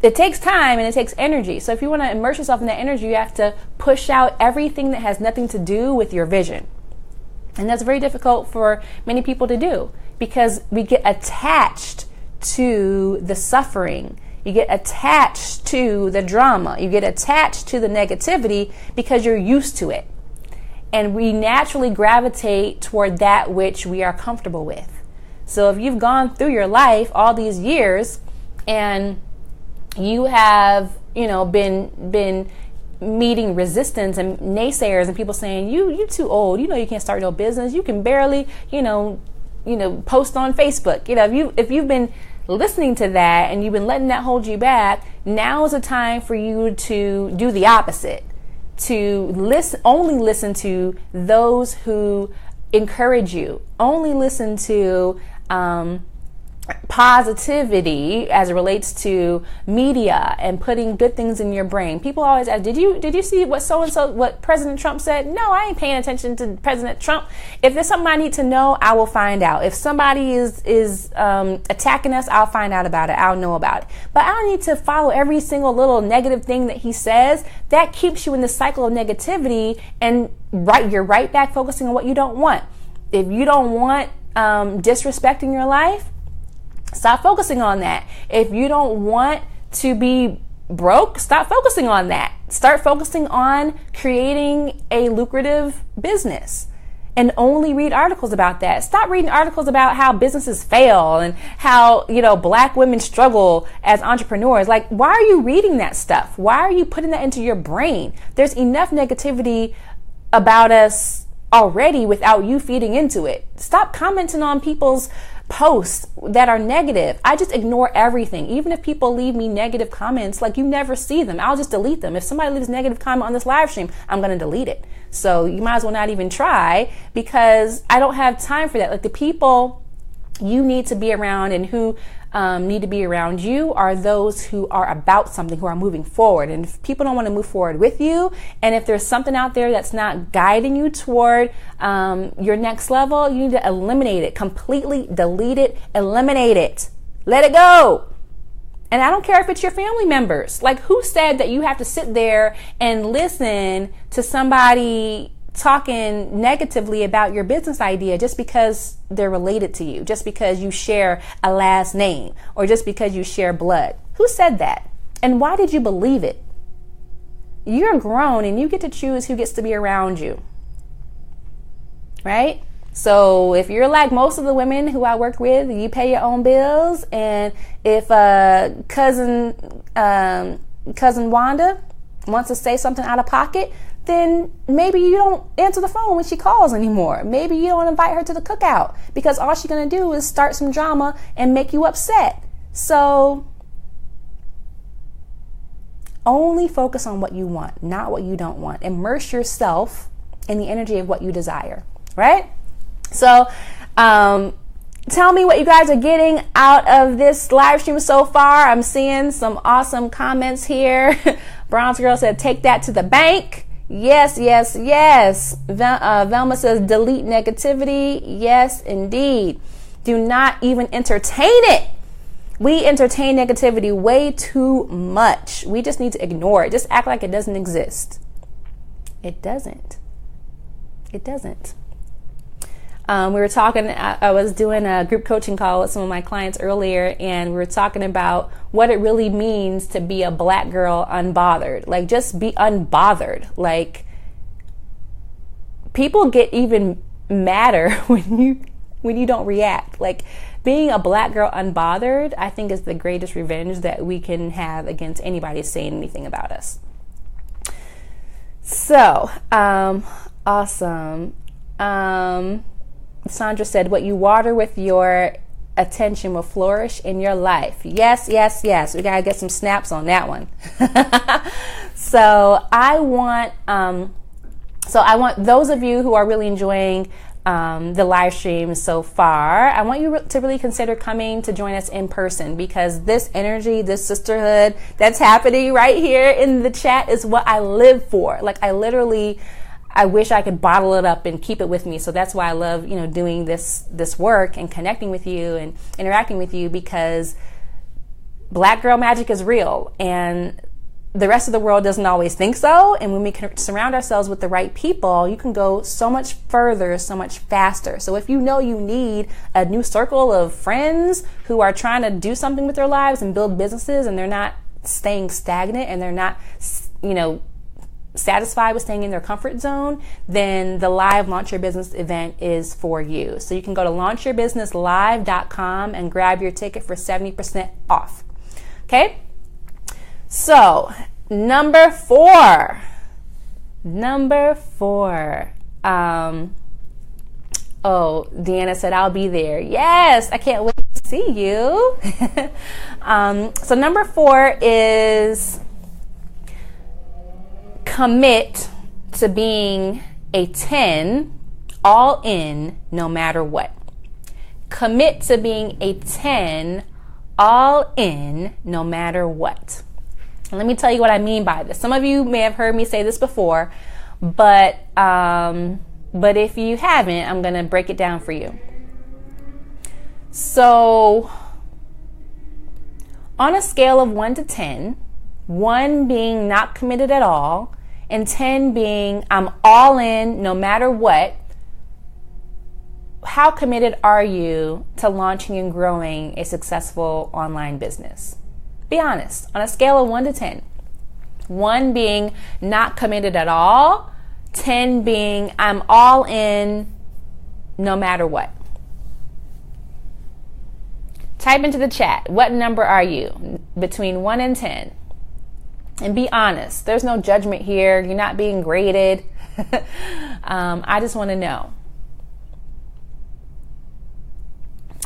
It takes time and it takes energy. So if you want to immerse yourself in that energy, you have to push out everything that has nothing to do with your vision. And that's very difficult for many people to do because we get attached to the suffering. You get attached to the drama. You get attached to the negativity because you're used to it. And we naturally gravitate toward that which we are comfortable with. So if you've gone through your life all these years and you have, been meeting resistance and naysayers and people saying, you too old, you can't start no business, you can barely, post on Facebook. If you've been listening to that and you've been letting that hold you back, now is a time for you to do the opposite. To only listen to those who encourage you. Only listen to positivity as it relates to media and putting good things in your brain. People always ask, did you see what President Trump said? No, I ain't paying attention to President Trump. If there's something I need to know, I will find out. If somebody is attacking us, I'll find out about it. I'll know about it. But I don't need to follow every single little negative thing that he says. That keeps you in the cycle of negativity, and you're right back focusing on what you don't want. If you don't want disrespect in your life, stop focusing on that. If you don't want to be broke, stop focusing on that. Start focusing on creating a lucrative business and only read articles about that. Stop reading articles about how businesses fail and how, Black women struggle as entrepreneurs. Like, why are you reading that stuff? Why are you putting that into your brain? There's enough negativity about us already without you feeding into it. Stop commenting on people's posts that are negative. I just ignore everything. Even if people leave me negative comments, like, you never see them, I'll just delete them. If somebody leaves a negative comment on this live stream, I'm going to delete it. So you might as well not even try, because I don't have time for that. Like, the people you need to be around and who need to be around you are those who are about something, who are moving forward. And if people don't want to move forward with you, and if there's something out there that's not guiding you toward your next level, you need to eliminate it, completely delete it, eliminate it, let it go. And I don't care if it's your family members. Like, who said that you have to sit there and listen to somebody talking negatively about your business idea just because they're related to you, just because you share a last name, or just because you share blood? Who said that? And why did you believe it? You're grown and you get to choose who gets to be around you, right? So if you're like most of the women who I work with, you pay your own bills, and if cousin Wanda wants to say something out of pocket, then maybe you don't answer the phone when she calls anymore. Maybe you don't invite her to the cookout, because all she's going to do is start some drama and make you upset. So only focus on what you want, not what you don't want. Immerse yourself in the energy of what you desire, right? So tell me what you guys are getting out of this live stream so far. I'm seeing some awesome comments here. Bronze Girl said, take that to the bank. Yes, yes, yes. Velma says, delete negativity. Yes, indeed. Do not even entertain it. We entertain negativity way too much. We just need to ignore it. Just act like it doesn't exist. It doesn't. It doesn't. We were talking, I was doing a group coaching call with some of my clients earlier, and we were talking about what it really means to be a Black girl unbothered. Like, just be unbothered. Like, people get even madder when you don't react. Like, being a Black girl unbothered, I think, is the greatest revenge that we can have against anybody saying anything about us. So, awesome. Sandra said, what you water with your attention will flourish in your life. Yes, yes, yes. We got to get some snaps on that one. So I want those of you who are really enjoying the live stream so far, I want you to really consider coming to join us in person, because this energy, this sisterhood that's happening right here in the chat is what I live for. Like, I wish I could bottle it up and keep it with me. So that's why I love, doing this work and connecting with you and interacting with you, because Black girl magic is real, and the rest of the world doesn't always think so. And when we can surround ourselves with the right people, you can go so much further, so much faster. So if you know you need a new circle of friends who are trying to do something with their lives and build businesses, and they're not staying stagnant, and they're not, satisfied with staying in their comfort zone, then the live Launch Your Business event is for you. So you can go to launchyourbusinesslive.com and grab your ticket for 70% off. Okay? So, number four. Oh, Deanna said, I'll be there. Yes, I can't wait to see you. So number 4 is commit to being a 10 all in no matter what. Commit to being a 10 all in no matter what. And let me tell you what I mean by this. Some of you may have heard me say this before, but if you haven't, I'm going to break it down for you. So, on a scale of 1 to 10, 1 being not committed at all, and 10 being I'm all in no matter what, how committed are you to launching and growing a successful online business? Be honest. On a scale of 1 to 10, 1 being not committed at all, 10 being I'm all in no matter what. Type into the chat, what number are you between 1 and 10? And be honest. There's no judgment here. You're not being graded. I just want to know.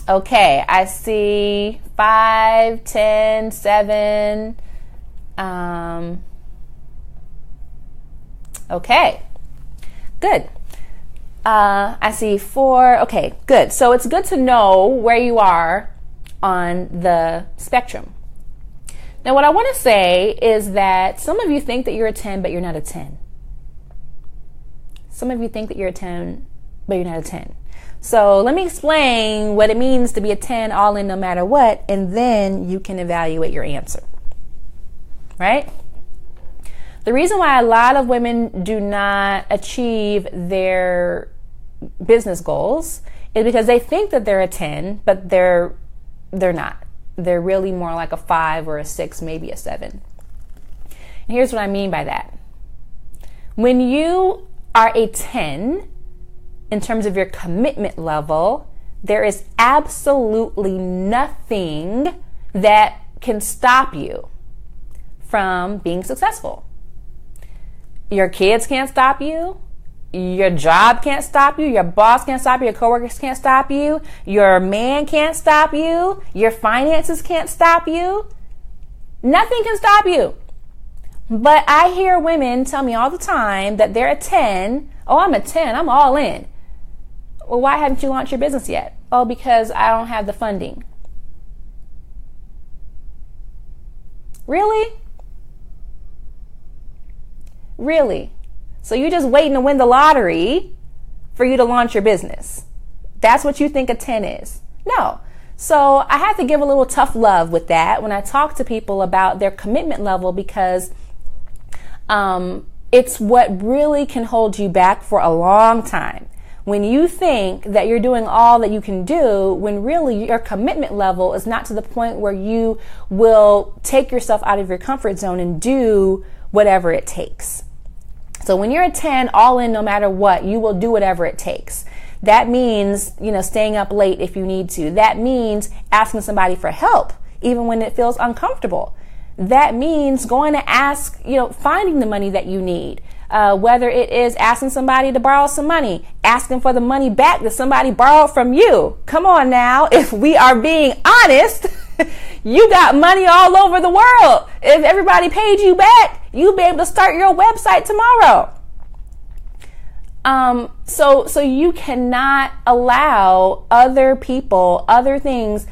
Okay, I see 5, 10, 7. Okay, good. I see 4. Okay, good. So it's good to know where you are on the spectrum. Now, what I want to say is that some of you think that you're a 10, but you're not a 10. Some of you think that you're a 10, but you're not a 10. So let me explain what it means to be a 10 all in no matter what, and then you can evaluate your answer. Right? The reason why a lot of women do not achieve their business goals is because they think that they're a 10, but they're not. They're really more like a 5 or a 6, maybe a 7. And here's what I mean by that. When you are a 10, in terms of your commitment level, there is absolutely nothing that can stop you from being successful. Your kids can't stop you. Your job can't stop you. Your boss can't stop you. Your coworkers can't stop you. Your man can't stop you. Your finances can't stop you. Nothing can stop you. But I hear women tell me all the time that they're a 10. Oh, I'm a 10. I'm all in. Well, why haven't you launched your business yet? Oh, because I don't have the funding. Really? Really? So you're just waiting to win the lottery for you to launch your business. That's what you think a 10 is. No. So I have to give a little tough love with that when I talk to people about their commitment level, because it's what really can hold you back for a long time. When you think that you're doing all that you can do, when really your commitment level is not to the point where you will take yourself out of your comfort zone and do whatever it takes. So when you're a 10, all in no matter what, you will do whatever it takes. That means, staying up late if you need to. That means asking somebody for help, even when it feels uncomfortable. That means going to ask, finding the money that you need. Whether it is asking somebody to borrow some money, asking for the money back that somebody borrowed from you. Come on now, if we are being honest, you got money all over the world. If everybody paid you back, you'll be able to start your website tomorrow. So you cannot allow other people, other things.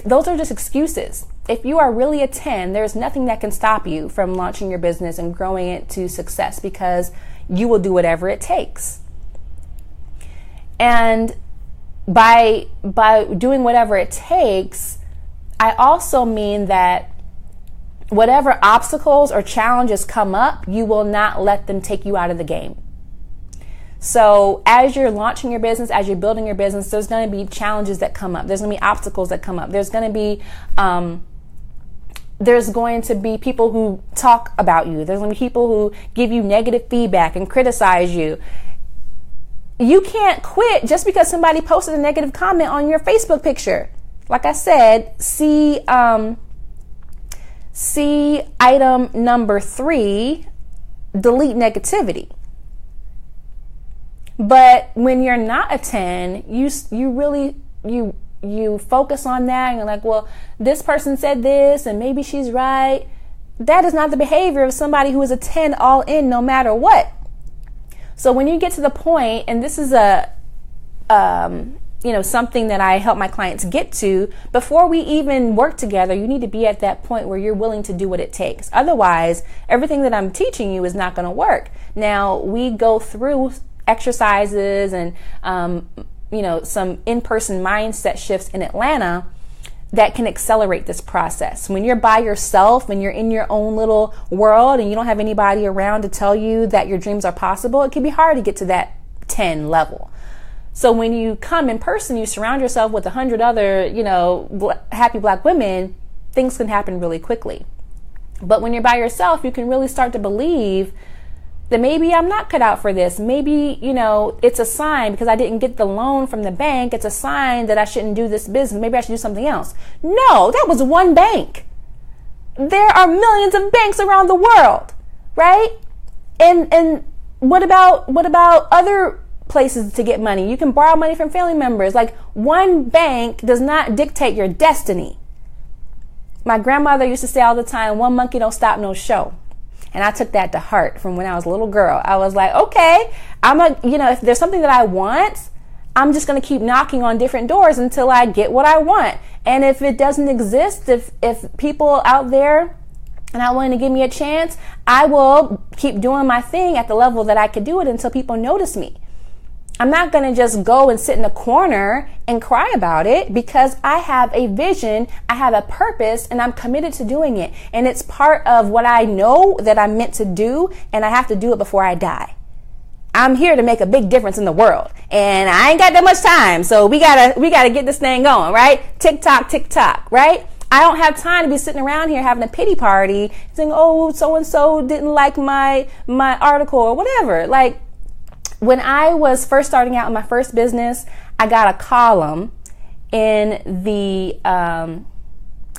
Those are just excuses. If you are really a 10, there's nothing that can stop you from launching your business and growing it to success, because you will do whatever it takes. And by doing whatever it takes, I also mean that whatever obstacles or challenges come up, you will not let them take you out of the game. So as you're launching your business, as you're building your business, there's going to be challenges that come up. There's going to be obstacles that come up. There's going to be there's going to be people who talk about you. There's going to be people who give you negative feedback and criticize you. You can't quit just because somebody posted a negative comment on your Facebook picture. Like I said, see item number 3, delete negativity. But when you're not a 10, you focus on that and you're like, well, this person said this and maybe she's right. That is not the behavior of somebody who is a 10 all in no matter what. So when you get to the point, and this is something that I help my clients get to, before we even work together, you need to be at that point where you're willing to do what it takes. Otherwise, everything that I'm teaching you is not going to work. Now, we go through exercises and, some in-person mindset shifts in Atlanta that can accelerate this process. When you're by yourself and you're in your own little world and you don't have anybody around to tell you that your dreams are possible, it can be hard to get to that 10 level. So when you come in person, you surround yourself with 100 other, happy Black women, things can happen really quickly. But when you're by yourself, you can really start to believe that maybe I'm not cut out for this. Maybe, it's a sign because I didn't get the loan from the bank. It's a sign that I shouldn't do this business. Maybe I should do something else. No, that was one bank. There are millions of banks around the world, right? And what about other places to get money? You can borrow money from family members. Like, one bank does not dictate your destiny. My grandmother used to say all the time, one monkey don't stop no show. And I took that to heart from when I was a little girl. I was like, okay, if there's something that I want, I'm just going to keep knocking on different doors until I get what I want. And if it doesn't exist, if people out there are not willing to give me a chance, I will keep doing my thing at the level that I could do it until people notice me. I'm not going to just go and sit in a corner and cry about it, because I have a vision, I have a purpose, and I'm committed to doing it. And it's part of what I know that I'm meant to do, and I have to do it before I die. I'm here to make a big difference in the world, and I ain't got that much time. So we gotta get this thing going, right? Tick tock, right? I don't have time to be sitting around here having a pity party saying, oh, so-and-so didn't like my article or whatever. Like, when I was first starting out in my first business, I got a column in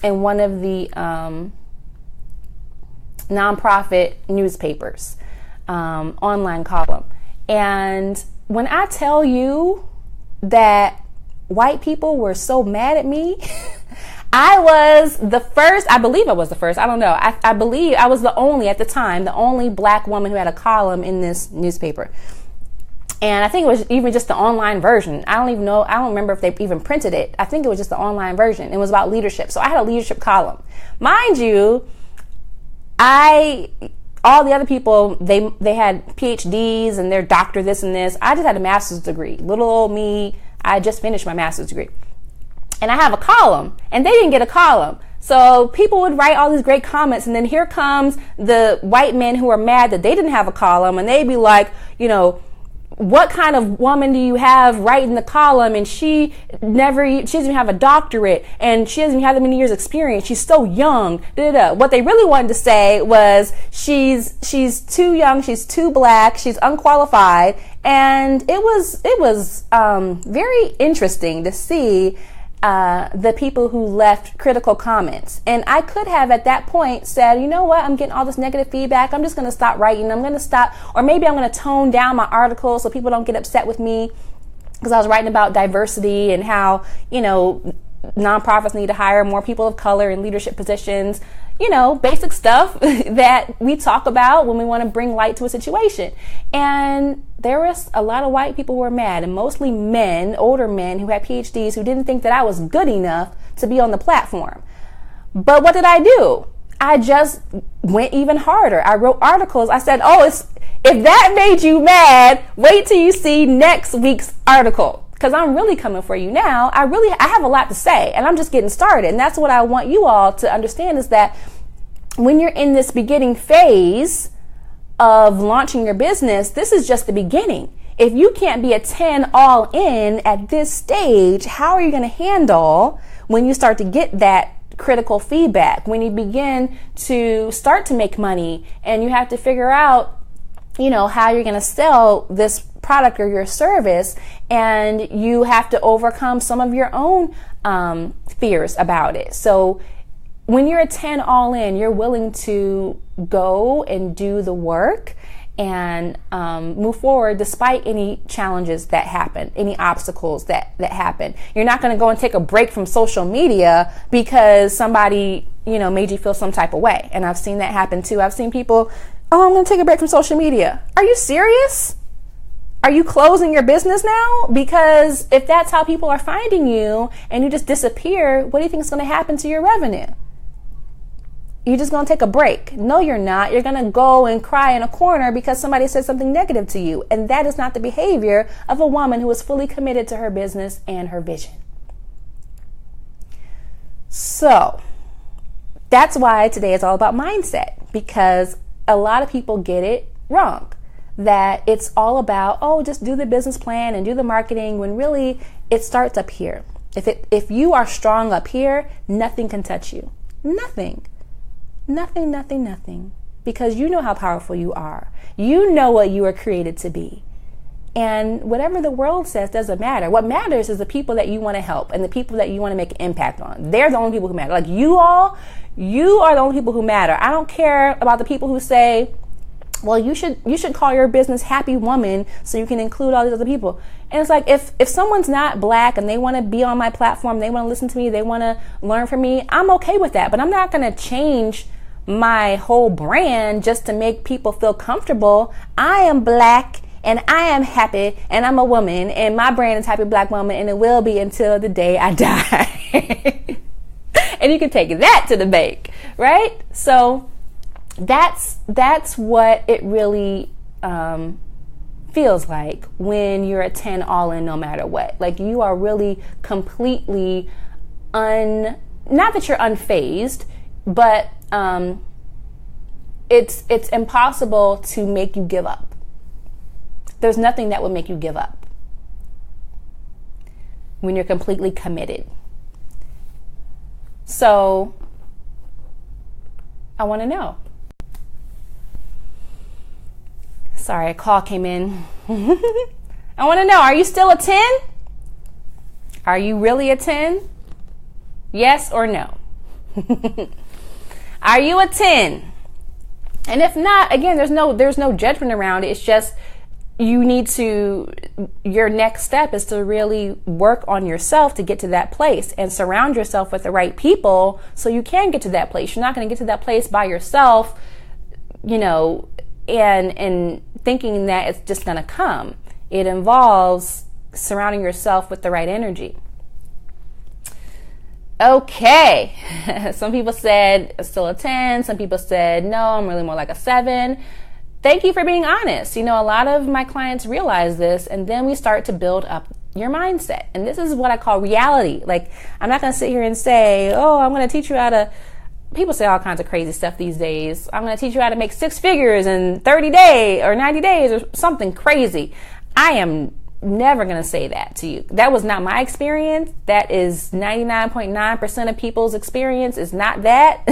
one of the nonprofit newspapers, online column. And when I tell you that white people were so mad at me, I believe I was the first. I don't know. I believe I was the only Black woman who had a column in this newspaper. And I think it was even just the online version. I don't remember if they even printed it. I think it was just the online version. It was about leadership. So I had a leadership column. Mind you, all the other people, they had PhDs and their doctor this and this. I just had a master's degree. Little old me, I just finished my master's degree. And I have a column, and they didn't get a column. So people would write all these great comments, and then here comes the white men who are mad that they didn't have a column, and they'd be like, what kind of woman do you have writing the column, and she doesn't even have a doctorate, and she doesn't even have that many years experience, she's so young, What they really wanted to say was she's too young, she's too Black, she's unqualified. And it was very interesting to see the people who left critical comments. And I could have at that point said, you know what, I'm getting all this negative feedback, I'm just going to stop writing, I'm going to stop, or maybe I'm going to tone down my article so people don't get upset with me, because I was writing about diversity and how, nonprofits need to hire more people of color in leadership positions, basic stuff that we talk about when we want to bring light to a situation. And there was a lot of white people who were mad, and mostly men, older men who had PhDs, who didn't think that I was good enough to be on the platform. But what did I do? I just went even harder. I wrote articles. I said, if that made you mad, wait till you see next week's article, because I'm really coming for you now. I have a lot to say, and I'm just getting started. And that's what I want you all to understand, is that when you're in this beginning phase of launching your business, this is just the beginning. If you can't be a 10 all in at this stage, how are you going to handle when you start to get that critical feedback, when you begin to start to make money and you have to figure out, how you're going to sell this product or your service, and you have to overcome some of your own fears about it. So when you're a 10 all in, you're willing to go and do the work and move forward despite any challenges that happen, any obstacles that happen. You're not going to go and take a break from social media because somebody, made you feel some type of way. And I've seen that happen too. I've seen people, oh, I'm going to take a break from social media. Are you serious? Are you closing your business now? Because if that's how people are finding you and you just disappear, what do you think is going to happen to your revenue? You're just going to take a break. No, you're not. You're going to go and cry in a corner because somebody said something negative to you. And that is not the behavior of a woman who is fully committed to her business and her vision. So that's why today is all about mindset, because a lot of people get it wrong, that it's all about, oh, just do the business plan and do the marketing, when really it starts up here. If you are strong up here, nothing can touch you. Nothing. Because you know how powerful you are. You know what you were created to be. And whatever the world says doesn't matter. What matters is the people that you want to help and the people that you want to make an impact on. They're the only people who matter. Like you are the only people who matter. I don't care about the people who say, well, you should call your business Happy Woman so you can include all these other people. And it's like, if someone's not black and they want to be on my platform, they want to listen to me, they want to learn from me, I'm okay with that. But I'm not going to change my whole brand just to make people feel comfortable. I am black and I am happy and I'm a woman and my brand is Happy Black Woman, and it will be until the day I die. And you can take that to the bank, right? So that's what it really feels like when you're a 10 all in, no matter what. Like you are really completely not that you're unfazed, but it's impossible to make you give up. There's nothing that would make you give up when you're completely committed. So I want to know. Sorry, a call came in. I want to know, are you still a 10? Are you really a 10? Yes or no? Are you a 10? And if not, again, there's no judgment around it. It's just your next step is to really work on yourself to get to that place and surround yourself with the right people so you can get to that place. You're not going to get to that place by yourself, and thinking that it's just going to come. It involves surrounding yourself with the right energy. Okay. Some people said still a 10. Some people said, no, I'm really more like a 7. Thank you for being honest. A lot of my clients realize this, and then we start to build up your mindset. And this is what I call reality. Like, I'm not going to sit here and say, oh, I'm going to teach you how to, people say all kinds of crazy stuff these days. I'm going to teach you how to make 6 figures in 30 days or 90 days or something crazy. I am never going to say that to you. That was not my experience. That is 99.9% of people's experience is not that.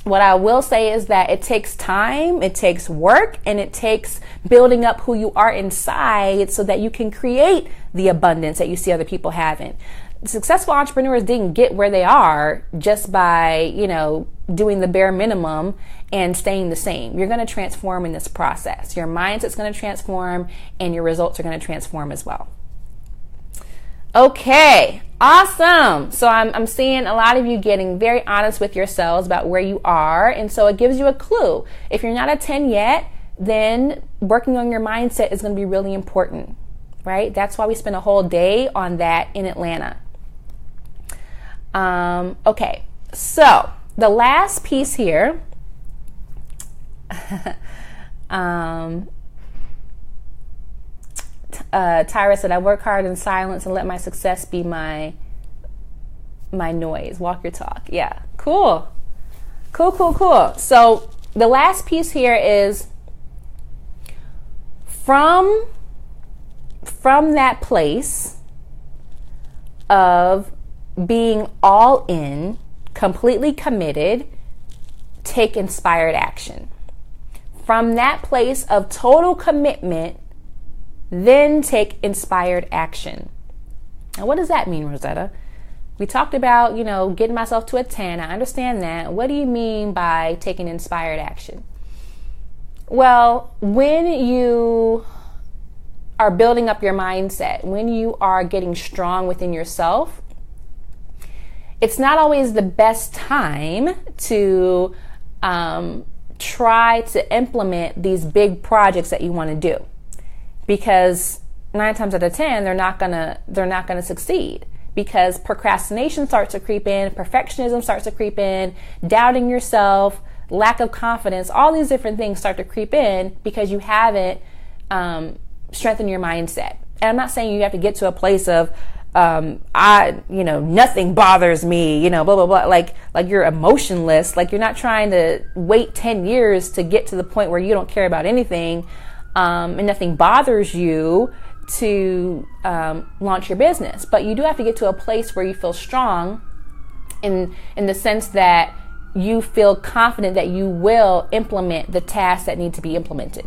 What I will say is that it takes time, it takes work, and it takes building up who you are inside so that you can create the abundance that you see other people having. Successful entrepreneurs didn't get where they are just by, doing the bare minimum and staying the same. You're going to transform in this process. Your mindset's going to transform and your results are going to transform as well. Okay, awesome. So I'm seeing a lot of you getting very honest with yourselves about where you are. And so it gives you a clue. If you're not a 10 yet, then working on your mindset is going to be really important, right? That's why we spent a whole day on that in Atlanta. Okay, so the last piece here, Tyra said, I work hard in silence and let my success be my noise. Walk your talk. Yeah. Cool. So the last piece here is from that place of being all in, completely committed, take inspired action. From that place of total commitment, then take inspired action. Now, what does that mean, Rosetta? We talked about, getting myself to a 10. I understand that. What do you mean by taking inspired action? Well, when you are building up your mindset, when you are getting strong within yourself, it's not always the best time to try to implement these big projects that you want to do, because 9 times out of 10 they're not gonna succeed, because procrastination starts to creep in, perfectionism starts to creep in, doubting yourself, lack of confidence, all these different things start to creep in because you haven't strengthened your mindset. And I'm not saying you have to get to a place of nothing bothers me, blah, blah, blah. Like you're emotionless. Like you're not trying to wait 10 years to get to the point where you don't care about anything, and nothing bothers you to launch your business. But you do have to get to a place where you feel strong in the sense that you feel confident that you will implement the tasks that need to be implemented.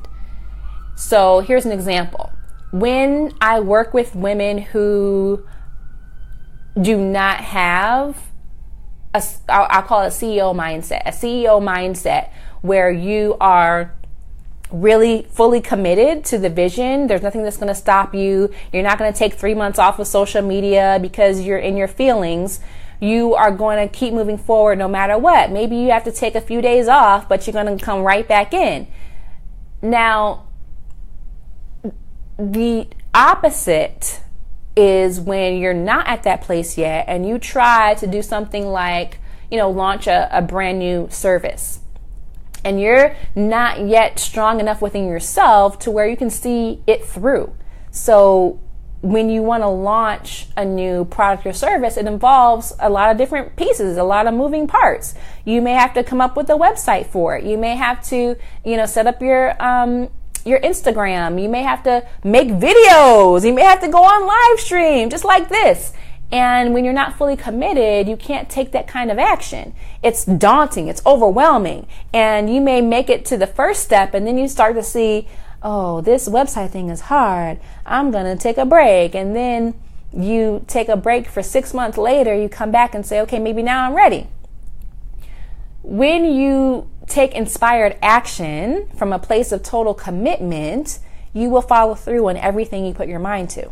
So here's an example. When I work with women who do not have I'll call it a CEO mindset where you are really fully committed to the vision. There's nothing that's going to stop you. You're not going to take 3 months off of social media because you're in your feelings. You are going to keep moving forward no matter what. Maybe you have to take a few days off, but you're going to come right back in. Now, the opposite is when you're not at that place yet and you try to do something like, launch a brand new service. And you're not yet strong enough within yourself to where you can see it through. So when you want to launch a new product or service, it involves a lot of different pieces, a lot of moving parts. You may have to come up with a website for it. You may have to, set up your Instagram. You may have to make videos. You may have to go on live stream, just like this. And when you're not fully committed, you can't take that kind of action. It's daunting. It's overwhelming. And you may make it to the first step and then you start to see, oh, this website thing is hard. I'm going to take a break. And then you take a break for 6 months later. You come back and say, okay, maybe now I'm ready. When you take inspired action from a place of total commitment, you will follow through on everything you put your mind to.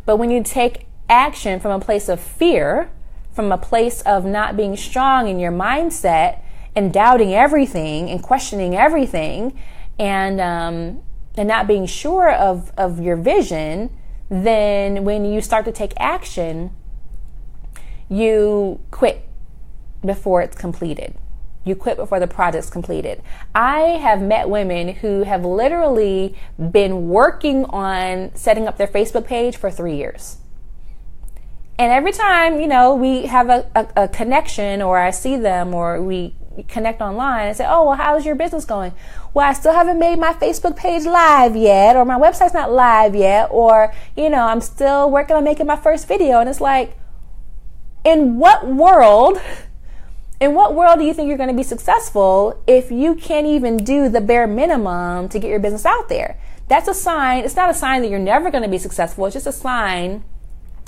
But when you take action from a place of fear, from a place of not being strong in your mindset and doubting everything and questioning everything and not being sure of your vision, then when you start to take action, you quit before it's completed. You quit before the project's completed. I have met women who have literally been working on setting up their Facebook page for 3 years. And every time, we have a connection, or I see them, or we connect online and say, oh, well, how's your business going? Well, I still haven't made my Facebook page live yet, or my website's not live yet, or, I'm still working on making my first video. And it's like, in what world do you think you're going to be successful if you can't even do the bare minimum to get your business out there? That's a sign. It's not a sign that you're never going to be successful. It's just a sign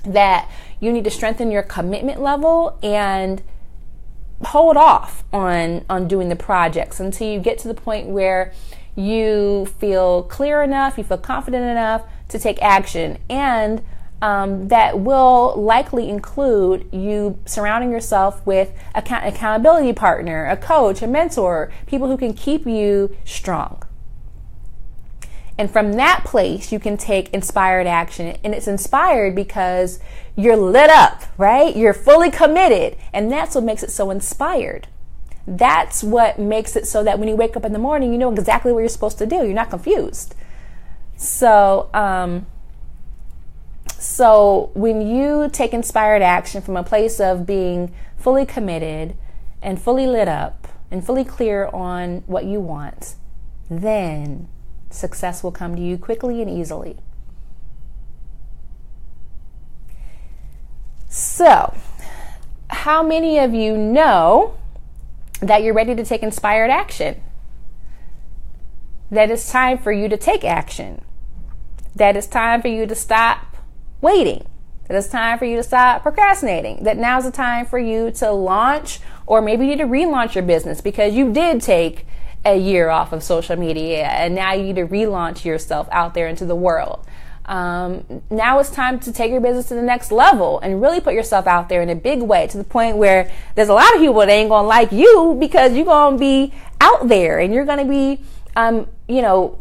that you need to strengthen your commitment level and hold off on doing the projects until you get to the point where you feel clear enough, you feel confident enough to take action. And that will likely include you surrounding yourself with an accountability partner, a coach, a mentor, people who can keep you strong. And from that place, you can take inspired action. And it's inspired because you're lit up, right? You're fully committed. And that's what makes it so inspired. That's what makes it so that when you wake up in the morning, you know exactly what you're supposed to do. You're not confused. So when you take inspired action from a place of being fully committed and fully lit up and fully clear on what you want, then success will come to you quickly and easily. So, how many of you know that you're ready to take inspired action? That it's time for you to take action. That it's time for you to stop waiting. That it's time for you to stop procrastinating. That now's the time for you to launch, or maybe you need to relaunch your business because you did take a year off of social media and now you need to relaunch yourself out there into the world. Now it's time to take your business to the next level and really put yourself out there in a big way, to the point where there's a lot of people that ain't gonna like you because you're gonna be out there and you're gonna be,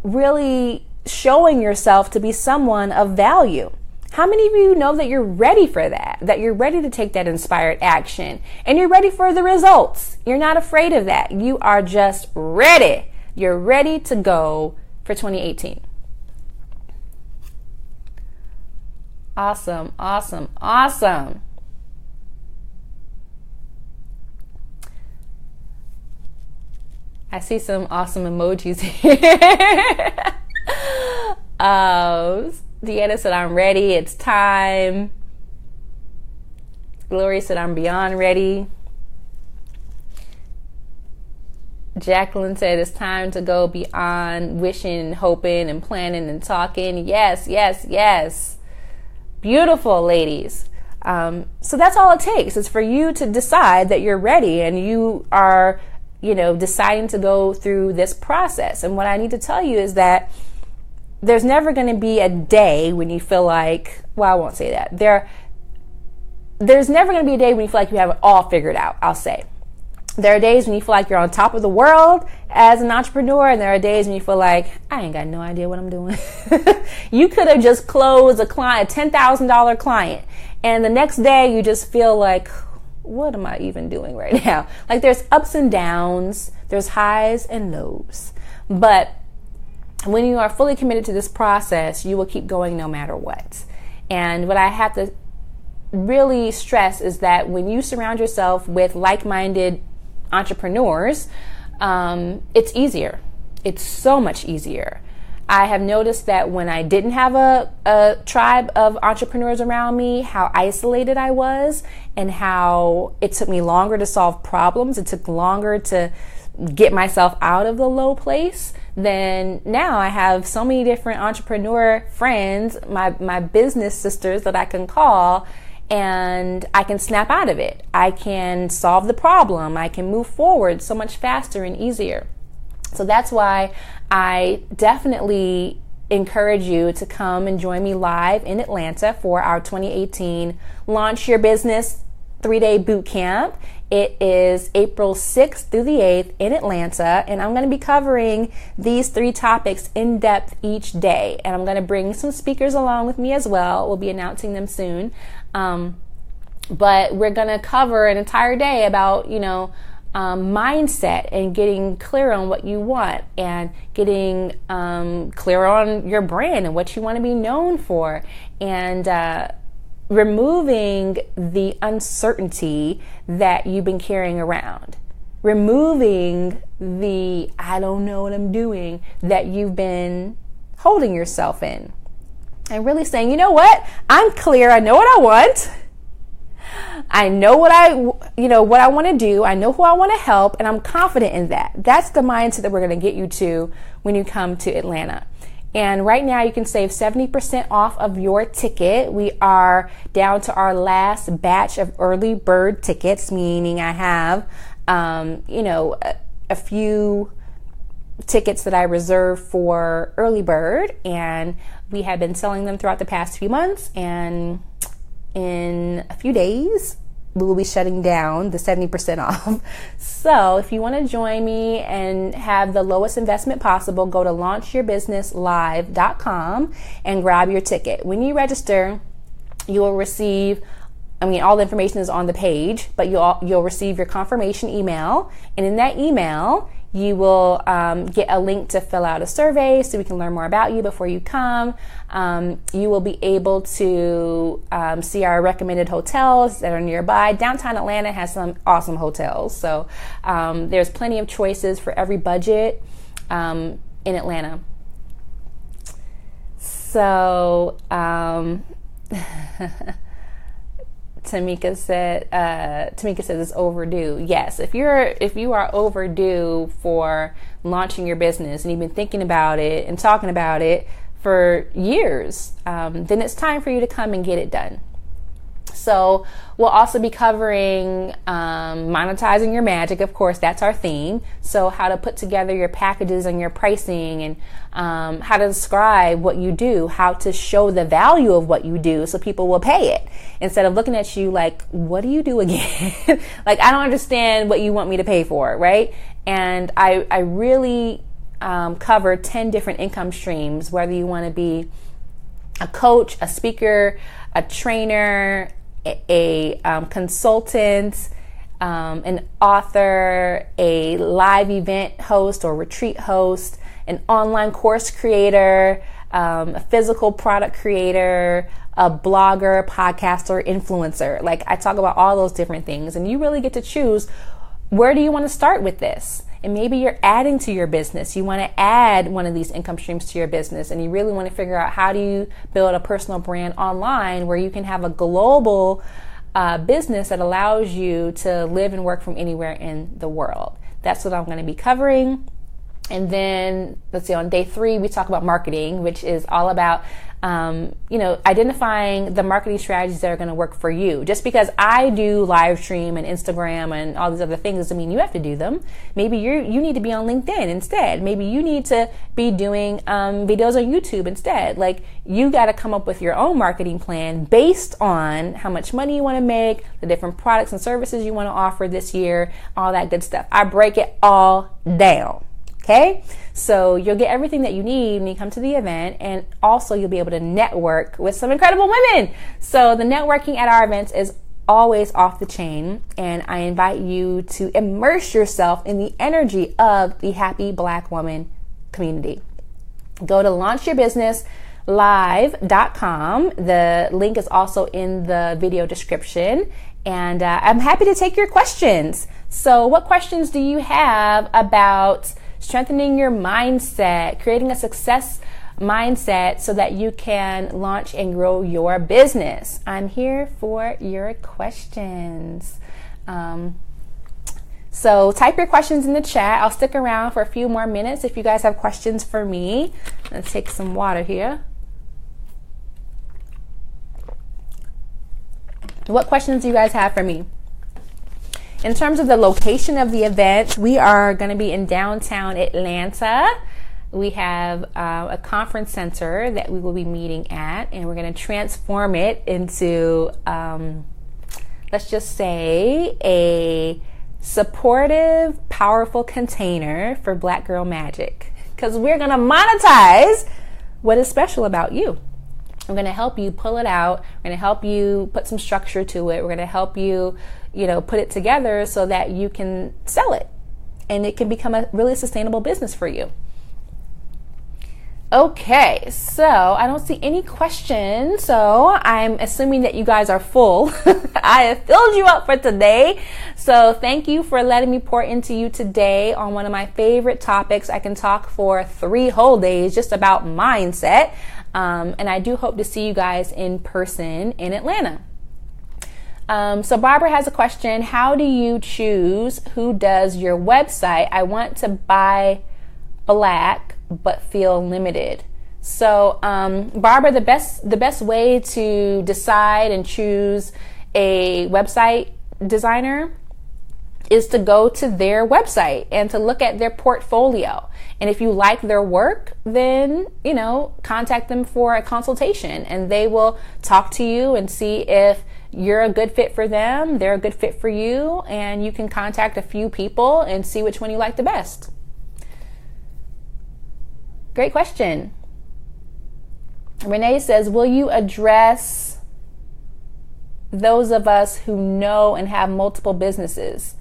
really showing yourself to be someone of value. How many of you know that you're ready for that you're ready to take that inspired action and you're ready for the results? You're not afraid of that. You are just ready. You're ready to go for 2018. Awesome, awesome, awesome. I see some awesome emojis here. Deanna said, I'm ready. It's time. Gloria said, I'm beyond ready. Jacqueline said, it's time to go beyond wishing, hoping, and planning and talking. Yes, yes, yes. Beautiful, ladies. So that's all it takes, is for you to decide that you're ready and you are, deciding to go through this process. And what I need to tell you is that there's never going to be a day when you feel like, well, I won't say that. There's never going to be a day when you feel like you have it all figured out, I'll say. There are days when you feel like you're on top of the world as an entrepreneur, and there are days when you feel like, I ain't got no idea what I'm doing. You could have just closed a $10,000 client, and the next day you just feel like, what am I even doing right now? Like, there's ups and downs, there's highs and lows. But when you are fully committed to this process, you will keep going no matter what. And what I have to really stress is that when you surround yourself with like-minded entrepreneurs, it's easier. It's so much easier. I have noticed that when I didn't have a tribe of entrepreneurs around me, how isolated I was and how it took me longer to solve problems. It took longer to get myself out of the low place. Then now I have so many different entrepreneur friends, my business sisters that I can call, and I can snap out of it. I can solve the problem. I can move forward so much faster and easier. So that's why I definitely encourage you to come and join me live in Atlanta for our 2018 Launch Your Business 3-day boot camp. It is April 6th through the 8th in Atlanta, and I'm going to be covering these 3 topics in depth each day. And I'm going to bring some speakers along with me as well. We'll be announcing them soon. But we're going to cover an entire day about, mindset and getting clear on what you want and getting clear on your brand and what you want to be known for, and removing the uncertainty that you've been carrying around, removing the I don't know what I'm doing that you've been holding yourself in, and really saying, you know what, I'm clear, I know what I want, I know what I want to do, I know who I want to help, and I'm confident in that. That's the mindset that we're going to get you to when you come to Atlanta. And right now you can save 70% off of your ticket. We are down to our last batch of early bird tickets, meaning I have, a few tickets that I reserved for early bird, and we have been selling them throughout the past few months, and in a few days we will be shutting down the 70% off. So if you want to join me and have the lowest investment possible, go to launchyourbusinesslive.com and grab your ticket. When you register, you will receive, all the information is on the page, but you'll receive your confirmation email, and in that email you will get a link to fill out a survey so we can learn more about you before you come. You will be able to see our recommended hotels that are nearby. Downtown Atlanta has some awesome hotels, so there's plenty of choices for every budget in Atlanta. So Tamika says it's overdue. Yes, if you are overdue for launching your business and you've been thinking about it and talking about it for years, then it's time for you to come and get it done. So we'll also be covering monetizing your magic. Of course, that's our theme. So how to put together your packages and your pricing, and how to describe what you do, how to show the value of what you do so people will pay it instead of looking at you like, what do you do again? Like, I don't understand what you want me to pay for, right? And I really cover 10 different income streams, whether you want to be a coach, a speaker, a trainer, a consultant, an author, a live event host or retreat host, an online course creator, a physical product creator, a blogger, podcaster, influencer. Like, I talk about all those different things, and you really get to choose, where do you want to start with this? And maybe you're adding to your business. You want to add one of these income streams to your business, and you really want to figure out, how do you build a personal brand online where you can have a global business that allows you to live and work from anywhere in the world. That's what I'm going to be covering. And then, let's see, on day 3, we talk about marketing, which is all about identifying the marketing strategies that are going to work for you. Just because I do live stream and Instagram and all these other things doesn't mean you have to do them. Maybe you need to be on LinkedIn instead. Maybe you need to be doing videos on YouTube instead. Like, you got to come up with your own marketing plan based on how much money you want to make, the different products and services you want to offer this year, all that good stuff. I break it all down. Okay, so you'll get everything that you need when you come to the event, and also you'll be able to network with some incredible women. So the networking at our events is always off the chain, and I invite you to immerse yourself in the energy of the Happy Black Woman community. Go to launchyourbusinesslive.com. The link is also in the video description, and I'm happy to take your questions. So what questions do you have about strengthening your mindset, creating a success mindset so that you can launch and grow your business? I'm here for your questions. So type your questions in the chat. I'll stick around for a few more minutes if you guys have questions for me. Let's take some water here. What questions do you guys have for me? In terms of the location of the event, we are going to be in downtown Atlanta. We have a conference center that we will be meeting at, and we're going to transform it into, let's just say, a supportive, powerful container for Black Girl Magic. Because we're going to monetize what is special about you. We're going to help you pull it out. We're going to help you put some structure to it. We're going to help you, put it together so that you can sell it and it can become a really sustainable business for you. Okay, so I don't see any questions, so I'm assuming that you guys are full. I have filled you up for today. So thank you for letting me pour into you today on one of my favorite topics. I can talk for 3 whole days just about mindset. And I do hope to see you guys in person in Atlanta. So Barbara has a question. How do you choose who does your website? I want to buy Black but feel limited. So Barbara, the best way to decide and choose a website designer is to go to their website and to look at their portfolio. And if you like their work, then, contact them for a consultation, and they will talk to you and see if you're a good fit for them, they're a good fit for you, and you can contact a few people and see which one you like the best. Great question. Renee says, will you address those of us who know and have multiple businesses?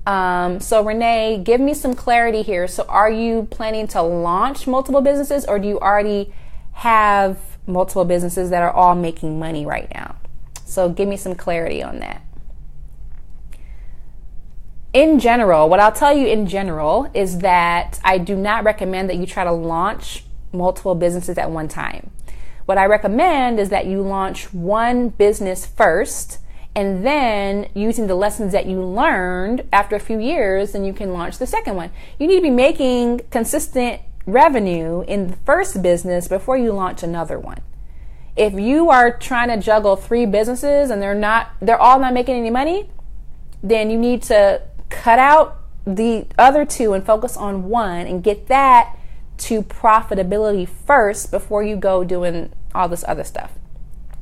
So Renee, give me some clarity here. So are you planning to launch multiple businesses, or do you already have multiple businesses that are all making money right now? So give me some clarity on that. In general, what I'll tell you in general is that I do not recommend that you try to launch multiple businesses at one time. What I recommend is that you launch one business first And then using the lessons that you learned after a few years, then you can launch the second one. You need to be making consistent revenue in the first business before you launch another one. If you are trying to juggle 3 businesses and they're all not making any money, then you need to cut out the other 2 and focus on one and get that to profitability first before you go doing all this other stuff.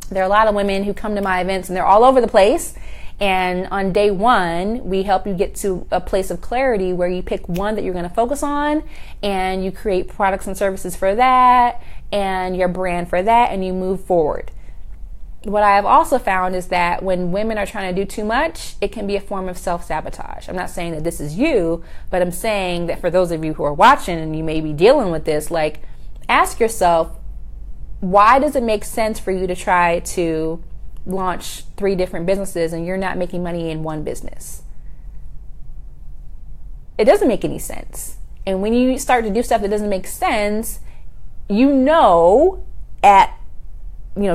There are a lot of women who come to my events and they're all over the place. And on day 1, we help you get to a place of clarity where you pick one that you're going to focus on, and you create products and services for that and your brand for that, and you move forward. What I have also found is that when women are trying to do too much, it can be a form of self-sabotage. I'm not saying that this is you, but I'm saying that for those of you who are watching and you may be dealing with this, like, ask yourself, why does it make sense for you to try to launch 3 different businesses and you're not making money in one business? It doesn't make any sense. And when you start to do stuff that doesn't make sense, you know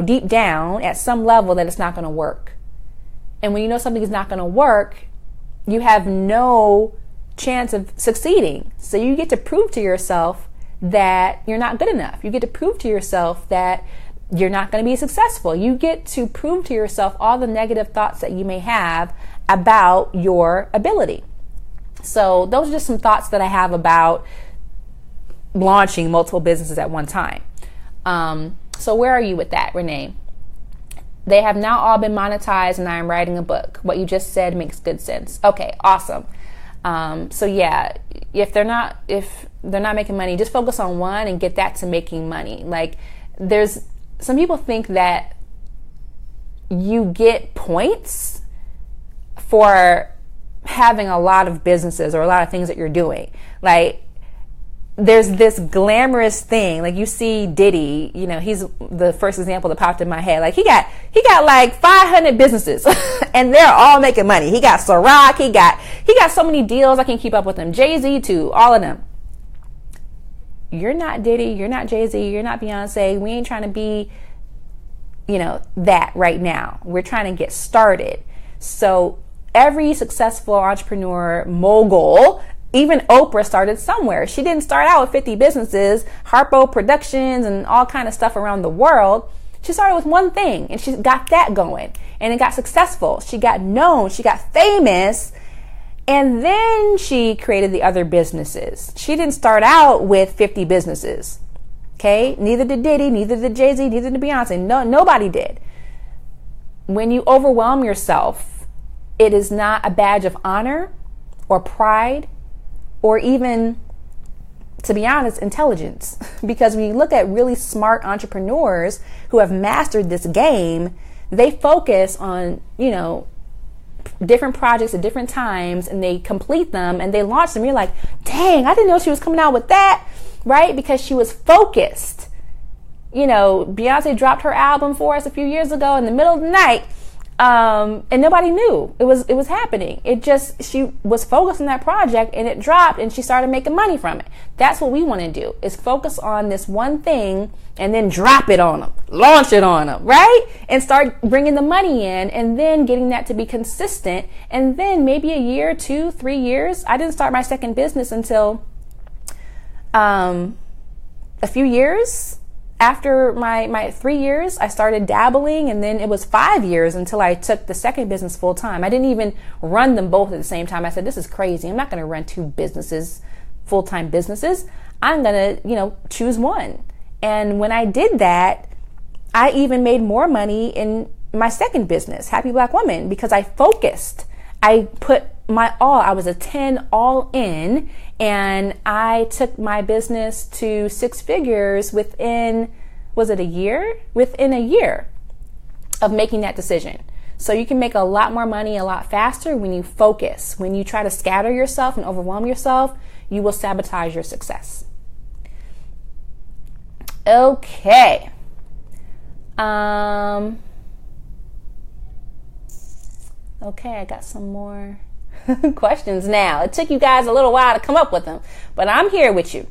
deep down at some level that it's not going to work. And when you know something is not going to work, you have no chance of succeeding. So you get to prove to yourself that you're not good enough. You get to prove to yourself that you're not going to be successful. You get to prove to yourself all the negative thoughts that you may have about your ability. So those are just some thoughts that I have about launching multiple businesses at one time. So where are you with that, Renee? They have now all been monetized and I am writing a book. What you just said makes good sense. Okay, awesome. So yeah, if they're not making money, just focus on one and get that to making money. Like, there's some people think that you get points for having a lot of businesses or a lot of things that you're doing. Like, there's this glamorous thing, like you see Diddy, he's the first example that popped in my head. Like, he got like 500 businesses and they're all making money. He got Ciroc, he got so many deals, I can keep up with them. Jay-Z too, all of them. You're not Diddy, you're not Jay-Z, you're not Beyonce. We ain't trying to be, that right now. We're trying to get started. So every successful entrepreneur, mogul, even Oprah started somewhere. She didn't start out with 50 businesses, Harpo Productions and all kind of stuff around the world. She started with one thing and she got that going and it got successful. She got known, she got famous, and then she created the other businesses. She didn't start out with 50 businesses. Okay? Neither did Diddy, neither did Jay-Z, neither did Beyonce. No, nobody did. When you overwhelm yourself, it is not a badge of honor or pride, or even, to be honest, intelligence. Because when you look at really smart entrepreneurs who have mastered this game, they focus on, different projects at different times and they complete them and they launch them. You're like, dang, I didn't know she was coming out with that, right? Because she was focused. Beyonce dropped her album for us a few years ago in the middle of the night. And nobody knew it was happening. She was focused on that project and it dropped and she started making money from it. That's what we want to do, is focus on this one thing and then drop it on them, launch it on them, right? And start bringing the money in and then getting that to be consistent. And then maybe a year, 2, 3 years. I didn't start my second business until, a few years. After my 3 years, I started dabbling, and then it was 5 years until I took the second business full time. I didn't even run them both at the same time. I said, this is crazy. I'm not going to run 2 businesses, full-time businesses. I'm going to, choose one. And when I did that, I even made more money in my second business, Happy Black Woman, because I focused. I put my all. I was a 10 all in, and I took my business to 6 figures within, was it a year? Within a year of making that decision. So you can make a lot more money a lot faster when you focus. When you try to scatter yourself and overwhelm yourself, you will sabotage your success. Okay. Okay, I got some more questions now. It took you guys a little while to come up with them, but I'm here with you.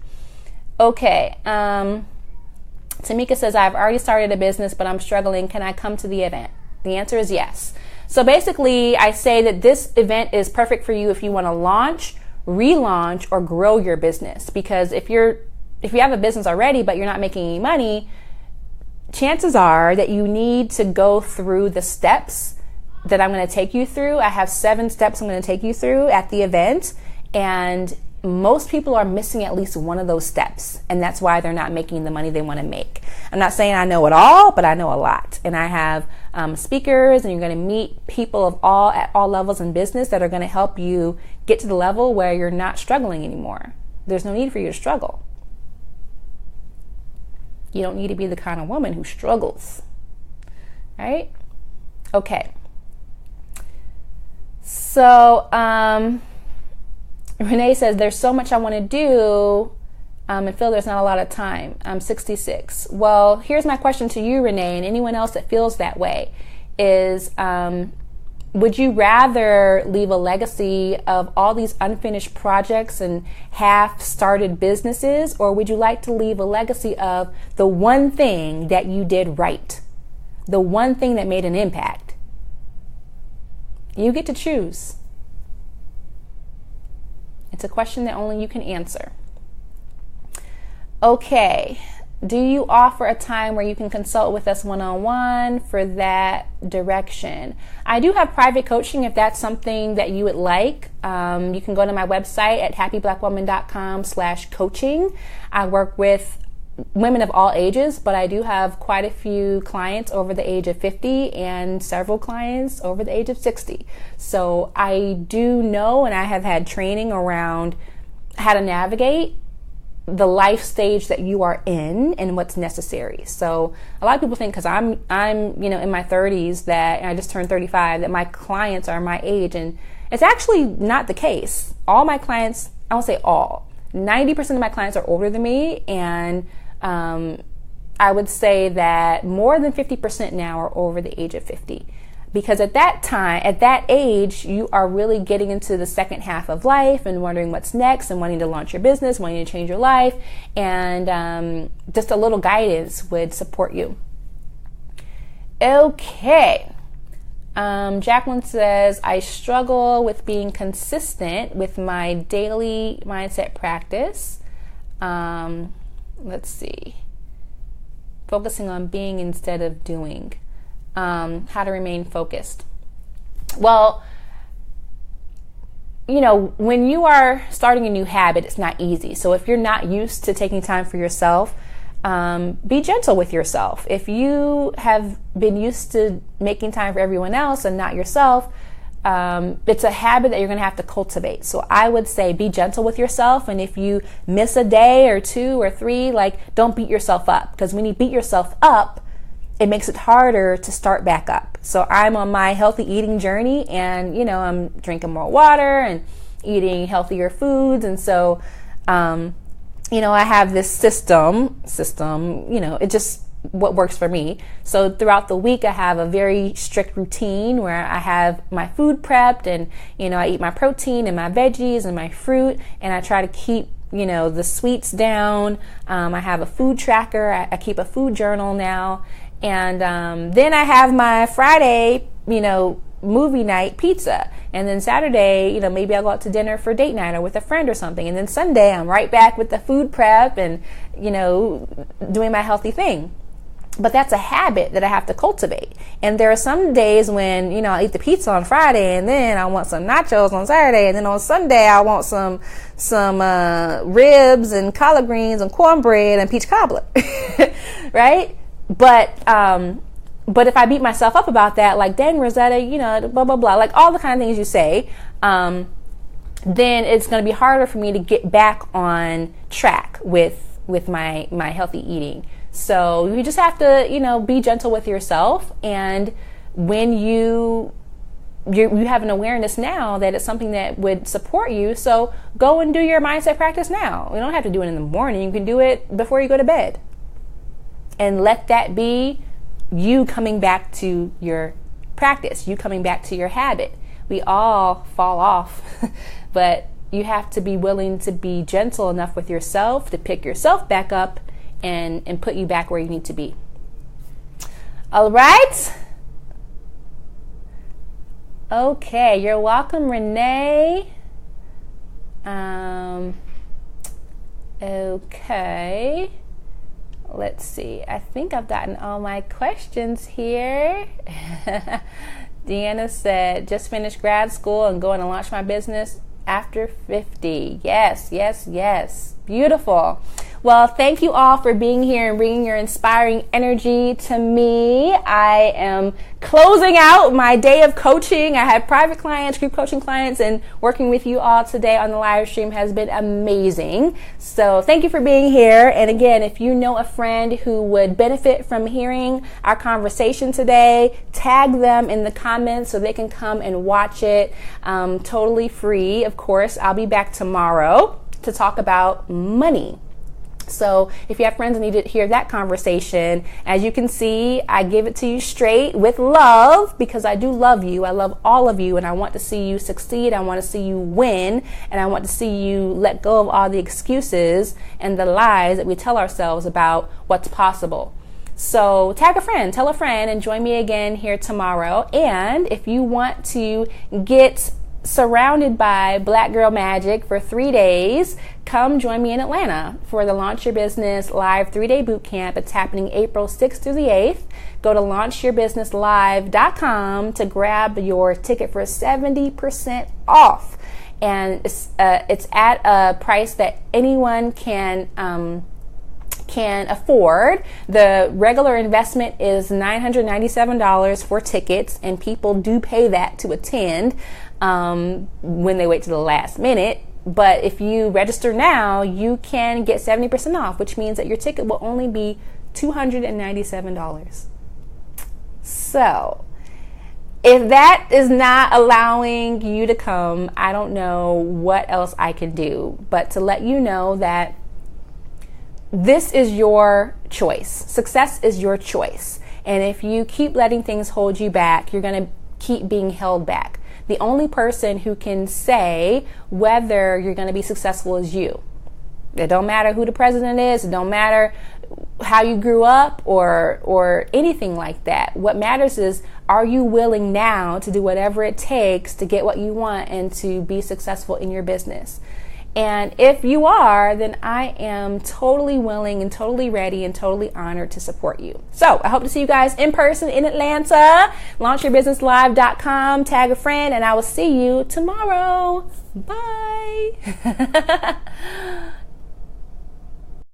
Okay. Tamika says, I've already started a business, but I'm struggling. Can I come to the event? The answer is yes. So basically, I say that this event is perfect for you if you want to launch, relaunch, or grow your business. Because if you have a business already, but you're not making any money, chances are that you need to go through the steps that I'm going to take you through. I have 7 steps I'm going to take you through at the event. And most people are missing at least one of those steps. And that's why they're not making the money they want to make. I'm not saying I know it all, but I know a lot. And I have speakers, and you're going to meet people at all levels in business that are going to help you get to the level where you're not struggling anymore. There's no need for you to struggle. You don't need to be the kind of woman who struggles, right? Okay. So, Renee says, there's so much I want to do and feel there's not a lot of time. I'm 66. Well, here's my question to you, Renee, and anyone else that feels that way is, would you rather leave a legacy of all these unfinished projects and half-started businesses, or would you like to leave a legacy of the one thing that you did right, the one thing that made an impact? You get to choose. It's a question that only you can answer. Okay. Do you offer a time where you can consult with us one-on-one for that direction? I do have private coaching if that's something that you would like. You can go to my website at happyblackwoman.com/coaching. I work with women of all ages, but I do have quite a few clients over the age of 50 and several clients over the age of 60. So I do know, and I have had training around how to navigate the life stage that you are in and what's necessary. So a lot of people think because I'm in my 30s and I just turned 35 that my clients are my age, and it's actually not the case. All my clients, I won't say all, 90% of my clients are older than me, and I would say that more than 50% now are over the age of 50. Because at that age, you are really getting into the second half of life and wondering what's next and wanting to launch your business, wanting to change your life, and just a little guidance would support you. Okay. Jacqueline says, I struggle with being consistent with my daily mindset practice. Let's see. Focusing on being instead of doing. How to remain focused. Well, when you are starting a new habit, it's not easy. So if you're not used to taking time for yourself, be gentle with yourself. If you have been used to making time for everyone else and not yourself, it's a habit that you're going to have to cultivate. So I would say be gentle with yourself. And if you miss a day or 2 or 3, don't beat yourself up. Because when you beat yourself up, it makes it harder to start back up. So I'm on my healthy eating journey, and, I'm drinking more water and eating healthier foods. And so, I have this system, it's just what works for me. So throughout the week, I have a very strict routine where I have my food prepped, and, I eat my protein and my veggies and my fruit, and I try to keep the sweets down. I have a food tracker. I keep a food journal now. And then I have my Friday, movie night pizza. And then Saturday, maybe I'll go out to dinner for date night or with a friend or something. And then Sunday, I'm right back with the food prep and, doing my healthy thing. But that's a habit that I have to cultivate. And there are some days when, I'll eat the pizza on Friday, and then I want some nachos on Saturday. And then on Sunday, I want some ribs and collard greens and cornbread and peach cobbler, right? But if I beat myself up about that, like, dang, Rosetta, blah, blah, blah, like all the kind of things you say, then it's going to be harder for me to get back on track with my healthy eating. So you just have to, be gentle with yourself. And when you have an awareness now that it's something that would support you, so go and do your mindset practice now. You don't have to do it in the morning. You can do it before you go to bed. And let that be you coming back to your practice, you coming back to your habit. We all fall off, but you have to be willing to be gentle enough with yourself to pick yourself back up and put you back where you need to be. All right. Okay, you're welcome, Renee. Okay. Let's see. I think I've gotten all my questions here. Deanna said, just finished grad school and going to launch my business after 50. Yes, yes, yes. Beautiful. Well, thank you all for being here and bringing your inspiring energy to me. I am closing out my day of coaching. I have private clients, group coaching clients, and working with you all today on the live stream has been amazing. So thank you for being here. And again, if you know a friend who would benefit from hearing our conversation today, tag them in the comments so they can come and watch it totally free. Of course, I'll be back tomorrow to talk about money. So if you have friends that need to hear that conversation, as you can see, I give it to you straight with love because I do love you. I love all of you and I want to see you succeed. I want to see you win and I want to see you let go of all the excuses and the lies that we tell ourselves about what's possible. So tag a friend, tell a friend, and join me again here tomorrow. And if you want to get surrounded by Black Girl Magic for 3 days, come join me in Atlanta for the Launch Your Business Live 3-day boot camp. It's happening April 6th through the 8th. Go to launchyourbusinesslive.com to grab your ticket for 70% off. And it's at a price that anyone can afford. The regular investment is $997 for tickets, and people do pay that to attend when they wait to the last minute. But if you register now, you can get 70% off, which means that your ticket will only be $297. So if that is not allowing you to come, I don't know what else I can do, but to let you know that this is your choice. Success is your choice. And if you keep letting things hold you back, you're going to keep being held back. The only person who can say whether you're going to be successful is you. It don't matter who the president is. It don't matter how you grew up or anything like that. What matters is, are you willing now to do whatever it takes to get what you want and to be successful in your business? And if you are, then I am totally willing and totally ready and totally honored to support you. So I hope to see you guys in person in Atlanta. LaunchYourBusinessLive.com, tag a friend, and I will see you tomorrow. Bye.